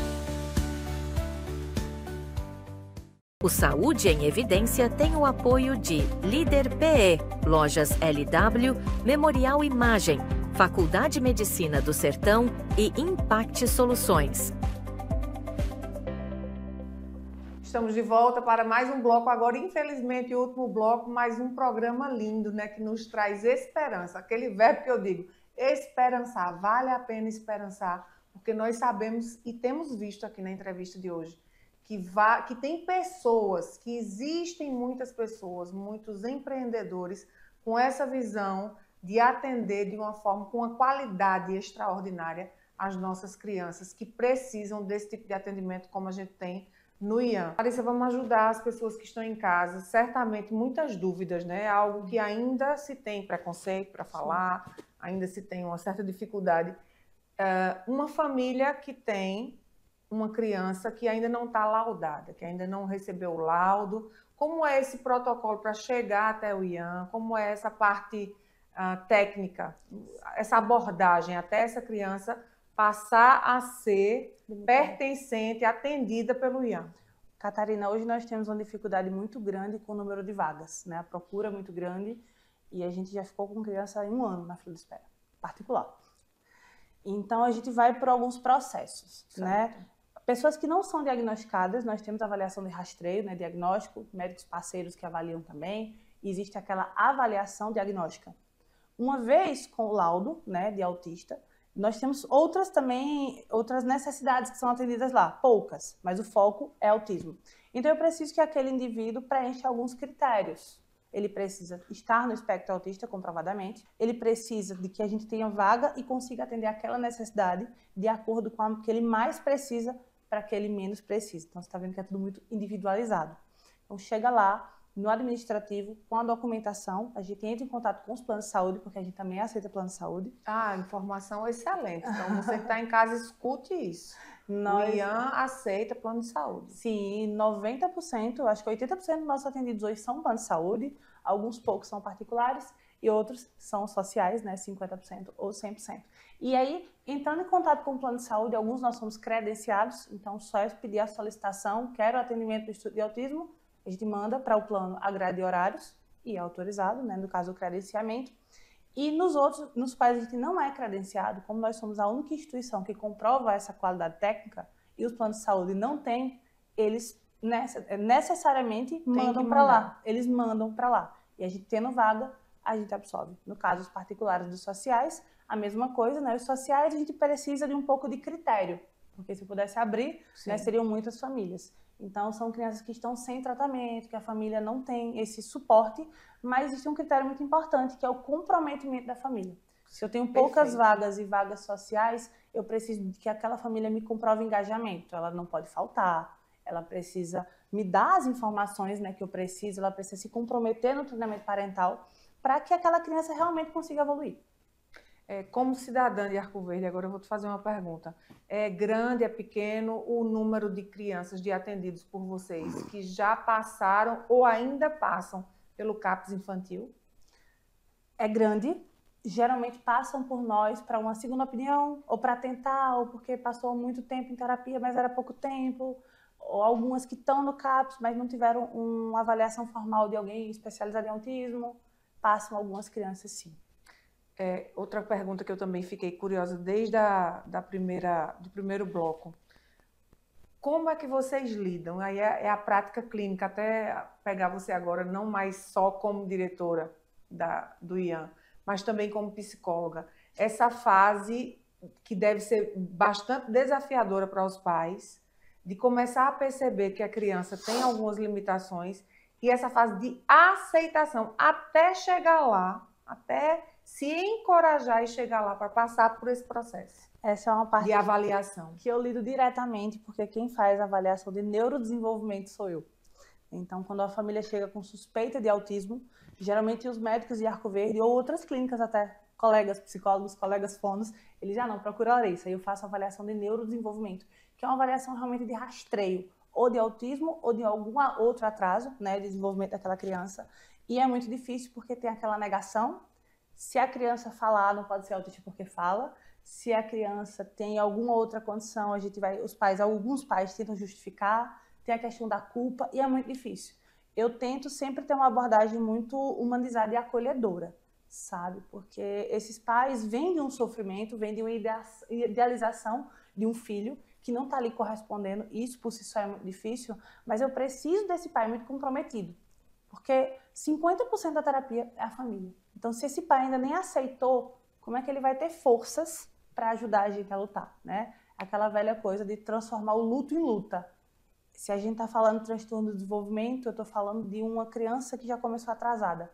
O Saúde em Evidência tem o apoio de Líder PE, Lojas LW, Memorial Imagem, Faculdade de Medicina do Sertão e Impact Soluções. Estamos de volta para mais um bloco, agora infelizmente o último bloco, mais um programa lindo, né, que nos traz esperança, aquele verbo que eu digo, esperançar, vale a pena esperançar, porque nós sabemos e temos visto aqui na entrevista de hoje, que tem pessoas, que existem muitas pessoas, muitos empreendedores com essa visão de atender de uma forma, com uma qualidade extraordinária as nossas crianças que precisam desse tipo de atendimento como a gente tem no IAM. Larissa, vamos ajudar as pessoas que estão em casa, certamente muitas dúvidas, né? Algo que ainda se tem preconceito para falar, ainda se tem uma certa dificuldade. Uma família que tem uma criança que ainda não está laudada, que ainda não recebeu o laudo, como é esse protocolo para chegar até o IAM, como é essa parte técnica, essa abordagem até essa criança passar a ser pertencente, atendida pelo IAM. Catarina, hoje nós temos uma dificuldade muito grande com o número de vagas, né? A procura é muito grande e a gente já ficou com criança em 1 ano na fila de espera, particular. Então a gente vai por alguns processos, certo, né? Pessoas que não são diagnosticadas, nós temos avaliação de rastreio, né, diagnóstico, médicos parceiros que avaliam também, e existe aquela avaliação diagnóstica. Uma vez com o laudo, né, de autista, nós temos outras necessidades que são atendidas lá, poucas, mas o foco é autismo. Então eu preciso que aquele indivíduo preencha alguns critérios. Ele precisa estar no espectro autista comprovadamente, ele precisa de que a gente tenha vaga e consiga atender aquela necessidade de acordo com o que ele mais precisa para que ele menos precisa. Então você está vendo que é tudo muito individualizado. Então chega lá, no administrativo, com a documentação, a gente entra em contato com os planos de saúde, porque a gente também aceita plano de saúde. Ah, informação excelente. Então, você que está em casa, escute isso. O IAN aceita plano de saúde. Sim, 90%, acho que 80% dos nossos atendidos hoje são planos de saúde, alguns poucos são particulares e outros são sociais, né, 50% ou 100%. E aí, entrando em contato com o plano de saúde, alguns nós somos credenciados, então só é pedir a solicitação, quero atendimento do estudo de autismo, a gente manda para o plano a grade de horários e é autorizado, né, no caso o credenciamento. E nos quais a gente não é credenciado, como nós somos a única instituição que comprova essa qualidade técnica e os planos de saúde não têm, eles necessariamente mandam para lá. Eles mandam para lá. E a gente tendo vaga, a gente absorve. No caso, os particulares dos sociais, a mesma coisa, né? Os sociais a gente precisa de um pouco de critério, porque se pudesse abrir, né, seriam muitas famílias. Então, são crianças que estão sem tratamento, que a família não tem esse suporte, mas existe um critério muito importante, que é o comprometimento da família. Se eu tenho poucas vagas e vagas sociais, eu preciso que aquela família me comprove engajamento. Ela não pode faltar, ela precisa me dar as informações, né, que eu preciso, ela precisa se comprometer no treinamento parental para que aquela criança realmente consiga evoluir. Como cidadã de Arco Verde, agora eu vou te fazer uma pergunta. É grande, é pequeno o número de crianças de atendidos por vocês que já passaram ou ainda passam pelo CAPS infantil? É grande. Geralmente passam por nós para uma segunda opinião, ou para tentar, ou porque passou muito tempo em terapia, mas era pouco tempo, ou algumas que estão no CAPS, mas não tiveram uma avaliação formal de alguém especializado em autismo. Passam algumas crianças, sim. Outra pergunta que eu também fiquei curiosa desde do primeiro bloco. Como é que vocês lidam? Aí é a prática clínica, até pegar você agora, não mais só como diretora do IAN, mas também como psicóloga. Essa fase que deve ser bastante desafiadora para os pais, de começar a perceber que a criança tem algumas limitações, e essa fase de aceitação, até chegar lá, até se encorajar e chegar lá para passar por esse processo. Essa é uma parte de avaliação que eu lido diretamente, porque quem faz a avaliação de neurodesenvolvimento sou eu. Então, quando a família chega com suspeita de autismo, geralmente os médicos de Arco Verde ou outras clínicas até, colegas psicólogos, colegas fonos, eles já não, procura a Larissa. Aí eu faço a avaliação de neurodesenvolvimento, que é uma avaliação realmente de rastreio, ou de autismo ou de algum outro atraso, né, de desenvolvimento daquela criança. E é muito difícil porque tem aquela negação. Se a criança falar, não pode ser autista porque fala. Se a criança tem alguma outra condição, alguns pais tentam justificar, tem a questão da culpa e é muito difícil. Eu tento sempre ter uma abordagem muito humanizada e acolhedora, sabe? Porque esses pais vêm de um sofrimento, vêm de uma idealização de um filho que não está ali correspondendo, isso por si só é muito difícil, mas eu preciso desse pai muito comprometido, porque 50% da terapia é a família. Então, se esse pai ainda nem aceitou, como é que ele vai ter forças para ajudar a gente a lutar, né? Aquela velha coisa de transformar o luto em luta. Se a gente está falando de transtorno do desenvolvimento, eu estou falando de uma criança que já começou atrasada.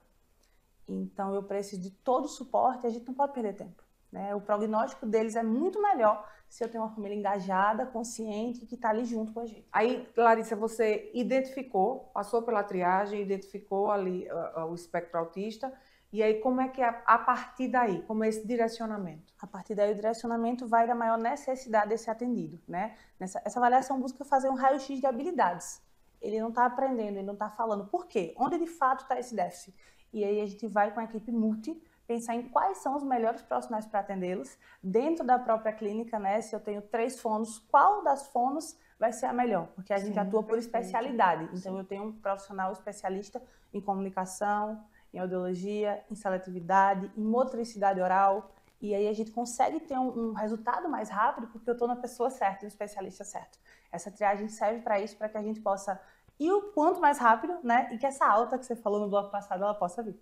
Então, eu preciso de todo o suporte e a gente não pode perder tempo, né? O prognóstico deles é muito melhor se eu tenho uma família engajada, consciente, que está ali junto com a gente. Aí, Larissa, você identificou, passou pela triagem, identificou ali o espectro autista. E aí, como é que é a partir daí? Como é esse direcionamento? A partir daí, o direcionamento vai da maior necessidade desse atendido, né? Essa avaliação busca fazer um raio-x de habilidades. Ele não está aprendendo, ele não está falando. Por quê? Onde de fato está esse déficit? E aí a gente vai com a equipe multi pensar em quais são os melhores profissionais para atendê-los. Dentro da própria clínica, né? Se eu tenho 3 fonos, qual das fonos vai ser a melhor? Porque a gente atua por especialidade. Então, eu tenho um profissional especialista em comunicação, em audiologia, em seletividade, em motricidade oral, e aí a gente consegue ter um resultado mais rápido porque eu estou na pessoa certa, no especialista certo. Essa triagem serve para isso, para que a gente possa ir o quanto mais rápido, né? E que essa alta que você falou no bloco passado, ela possa vir.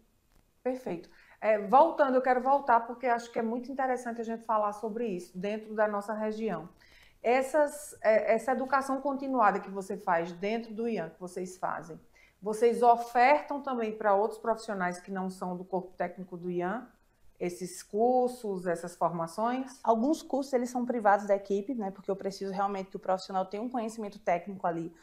Perfeito. Voltando, eu quero voltar porque acho que é muito interessante a gente falar sobre isso dentro da nossa região. Essa educação continuada que você faz dentro do IAN, que vocês fazem, vocês ofertam também para outros profissionais que não são do corpo técnico do IAN, esses cursos, essas formações? Alguns cursos, eles são privados da equipe, né? Porque eu preciso realmente que o profissional tenha um conhecimento técnico ali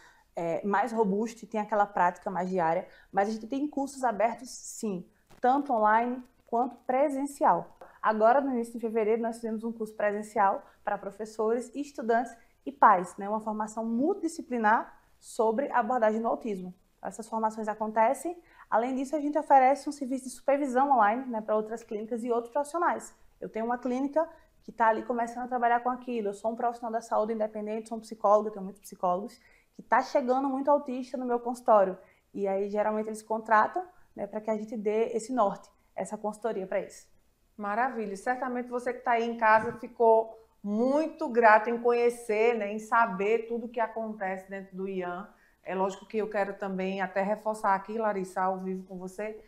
mais robusto e tenha aquela prática mais diária. Mas a gente tem cursos abertos, sim, tanto online quanto presencial. Agora, no início de fevereiro, nós fizemos um curso presencial para professores, estudantes e pais, né? Uma formação multidisciplinar sobre a abordagem do autismo. Essas formações acontecem. Além disso, a gente oferece um serviço de supervisão online, né, para outras clínicas e outros profissionais. Eu tenho uma clínica que está ali começando a trabalhar com aquilo. Eu sou um profissional da saúde independente, sou um psicólogo, tenho muitos psicólogos, que está chegando muito autista no meu consultório. E aí, geralmente, eles contratam, né, para que a gente dê esse norte, essa consultoria para eles. Maravilha. Certamente você que está aí em casa ficou muito grato em conhecer, né, em saber tudo o que acontece dentro do IAN. É lógico que eu quero também até reforçar aqui, Larissa, ao vivo com você,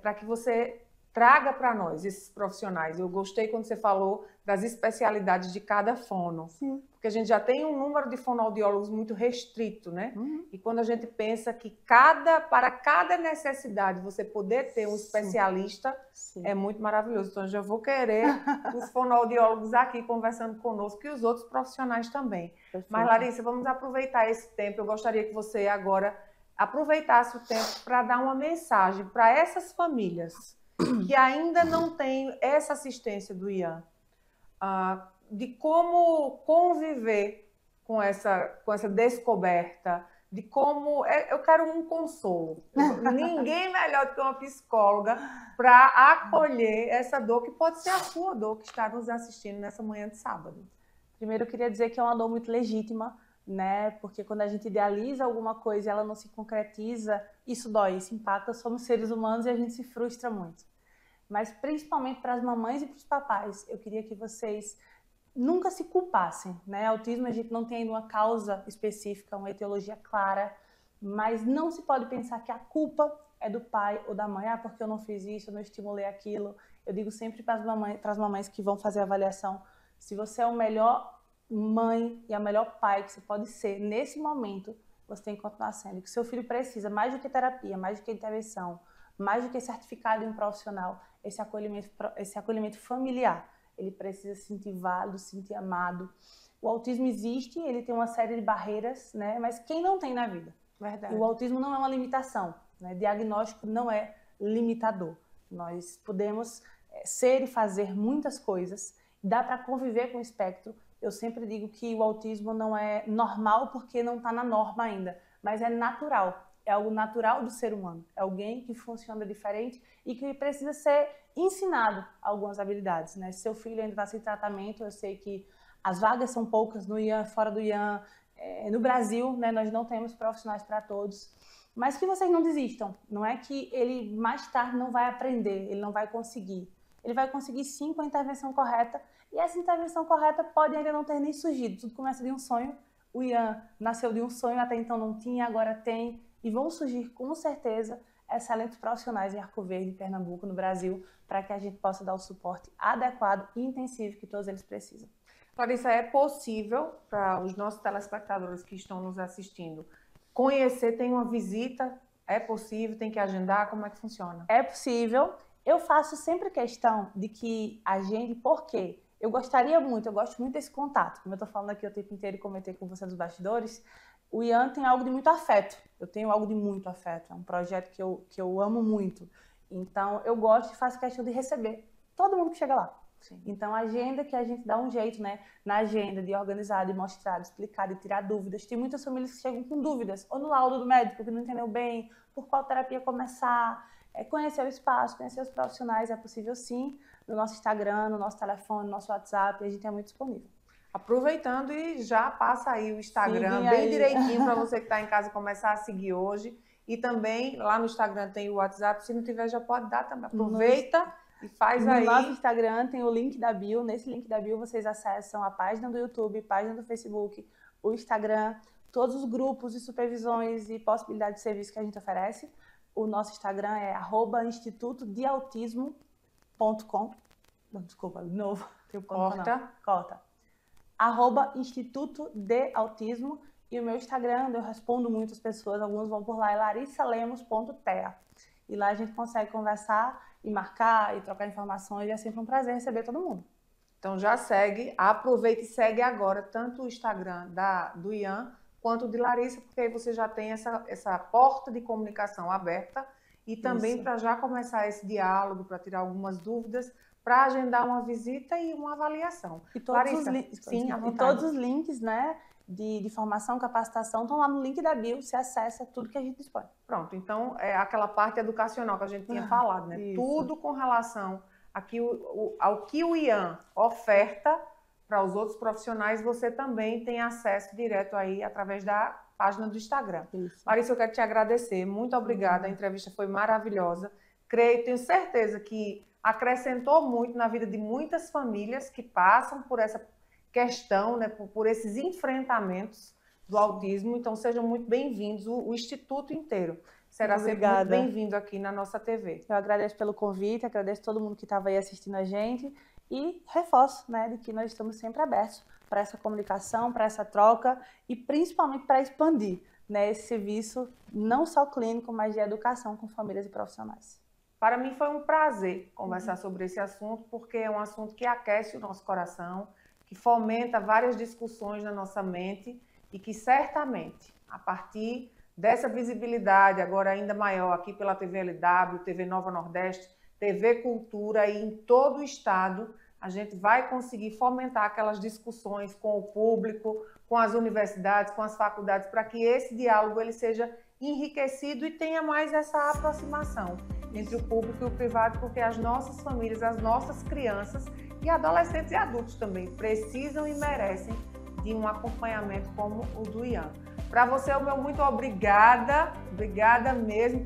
para que você traga para nós esses profissionais. Eu gostei quando você falou das especialidades de cada fono. Sim. Porque a gente já tem um número de fonoaudiólogos muito restrito, né? Uhum. E quando a gente pensa que para cada necessidade você poder ter um especialista, Sim. é muito maravilhoso. Então, eu já vou querer os fonoaudiólogos aqui conversando conosco e os outros profissionais também. Perfeito. Mas, Larissa, vamos aproveitar esse tempo. Eu gostaria que você agora aproveitasse o tempo para dar uma mensagem para essas famílias que ainda não têm essa assistência do IAN, de como conviver com essa descoberta, de como... Eu quero um consolo. Ninguém melhor do que uma psicóloga para acolher essa dor, que pode ser a sua dor, que está nos assistindo nessa manhã de sábado. Primeiro, eu queria dizer que é uma dor muito legítima, né? Porque quando a gente idealiza alguma coisa e ela não se concretiza, isso dói, isso impacta. Somos seres humanos e a gente se frustra muito. Mas principalmente para as mamães e para os papais, eu queria que vocês nunca se culpassem, né? Autismo, a gente não tem ainda uma causa específica, uma etiologia clara, mas não se pode pensar que a culpa é do pai ou da mãe, porque eu não fiz isso, eu não estimulei aquilo. Eu digo sempre para as mamães que vão fazer a avaliação, se você é o melhor mãe e a melhor pai que você pode ser nesse momento, você tem que continuar sendo. Que seu filho precisa, mais do que terapia, mais do que intervenção, mais do que certificado de um profissional, esse acolhimento familiar. Ele precisa se sentir válido, se sentir amado. O autismo existe, ele tem uma série de barreiras, né? Mas quem não tem na vida? Verdade. E o autismo não é uma limitação, né? Diagnóstico não é limitador. Nós podemos ser e fazer muitas coisas, dá para conviver com o espectro. Eu sempre digo que o autismo não é normal porque não está na norma ainda, mas é natural. É algo natural do ser humano. É alguém que funciona diferente e que precisa ser ensinado algumas habilidades, né? Se seu filho ainda está sem tratamento, eu sei que as vagas são poucas no IAN, fora do IAN. No Brasil, né, nós não temos profissionais para todos. Mas que vocês não desistam. Não é que ele mais tarde não vai aprender, ele não vai conseguir. Ele vai conseguir sim com a intervenção correta. E essa intervenção correta pode ainda não ter nem surgido. Tudo começa de um sonho. O IAN nasceu de um sonho, até então não tinha, agora tem. E vão surgir, com certeza, excelentes profissionais em Arco Verde, em Pernambuco, no Brasil, para que a gente possa dar o suporte adequado e intensivo que todos eles precisam. Larissa, é possível para os nossos telespectadores que estão nos assistindo conhecer, tem uma visita? É possível? Tem que agendar? Como é que funciona? É possível. Eu faço sempre questão de que agende, porque eu gosto muito desse contato. Como eu estou falando aqui o tempo inteiro e comentei com você nos bastidores, o IAN tem algo de muito afeto. Eu tenho algo de muito afeto. É um projeto que eu amo muito. Então, eu gosto e faço questão de receber todo mundo que chega lá. Sim. Então, a agenda que a gente dá um jeito, né? Na agenda de organizar, de mostrar, de explicar, de tirar dúvidas. Tem muitas famílias que chegam com dúvidas. Ou no laudo do médico, que não entendeu bem, por qual terapia começar. Conhecer o espaço, conhecer os profissionais. É possível sim, no nosso Instagram, no nosso telefone, no nosso WhatsApp. A gente é muito disponível. Aproveitando e já passa aí o Instagram Siga bem aí. direitinho para você que está em casa começar a seguir hoje. E também lá no Instagram tem o WhatsApp, se não tiver já pode dar também. Aproveita e faz aí. No nosso Instagram tem o link da bio. Nesse link da bio vocês acessam a página do YouTube, página do Facebook, o Instagram, todos os grupos e supervisões e possibilidades de serviço que a gente oferece. O nosso Instagram é @institutodeautismo.com. Desculpa, de novo. Corta. @Instituto de Autismo. E o meu Instagram, onde eu respondo muitas pessoas, alguns vão por lá, é larissalemos.tea. E lá a gente consegue conversar e marcar e trocar informações, e é sempre um prazer receber todo mundo. Então já segue, aproveita e segue agora tanto o Instagram do Ian quanto o de Larissa, porque aí você já tem essa porta de comunicação aberta e também para já começar esse diálogo, para tirar algumas dúvidas, para agendar uma visita e uma avaliação. E todos Larissa, todos os links, né, de formação, capacitação, estão lá no link da bio, você acessa tudo que a gente dispõe. Pronto, então é aquela parte educacional que a gente tinha falado, né? Isso. Tudo com relação ao que o Ian oferta para os outros profissionais, você também tem acesso direto aí através da página do Instagram. Isso. Larissa, eu quero te agradecer, muito obrigada, a entrevista foi maravilhosa. Tenho certeza que acrescentou muito na vida de muitas famílias que passam por essa questão, né, por esses enfrentamentos do autismo. Então, sejam muito bem-vindos, o Instituto inteiro. Será sempre muito bem-vindo aqui na nossa TV. Eu agradeço pelo convite, agradeço todo mundo que estava aí assistindo a gente e reforço, né, de que nós estamos sempre abertos para essa comunicação, para essa troca e principalmente para expandir, né, esse serviço não só clínico, mas de educação com famílias e profissionais. Para mim foi um prazer conversar sobre esse assunto, porque é um assunto que aquece o nosso coração, que fomenta várias discussões na nossa mente e que certamente, a partir dessa visibilidade agora ainda maior aqui pela TV LW, TV Nova Nordeste, TV Cultura e em todo o estado, a gente vai conseguir fomentar aquelas discussões com o público, com as universidades, com as faculdades, para que esse diálogo ele seja enriquecido e tenha mais essa aproximação entre o público e o privado, porque as nossas famílias, as nossas crianças e adolescentes e adultos também precisam e merecem de um acompanhamento como o do Ian. Para você, o meu muito obrigada mesmo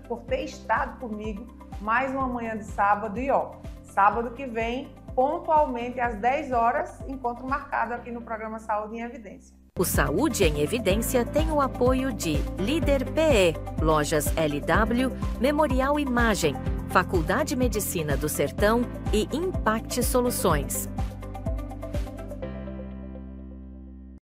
por ter estado comigo mais uma manhã de sábado. E sábado que vem, pontualmente às 10 horas, encontro marcado aqui no programa Saúde em Evidência. O Saúde em Evidência tem o apoio de Líder PE, Lojas LW, Memorial Imagem, Faculdade Medicina do Sertão e Impact Soluções.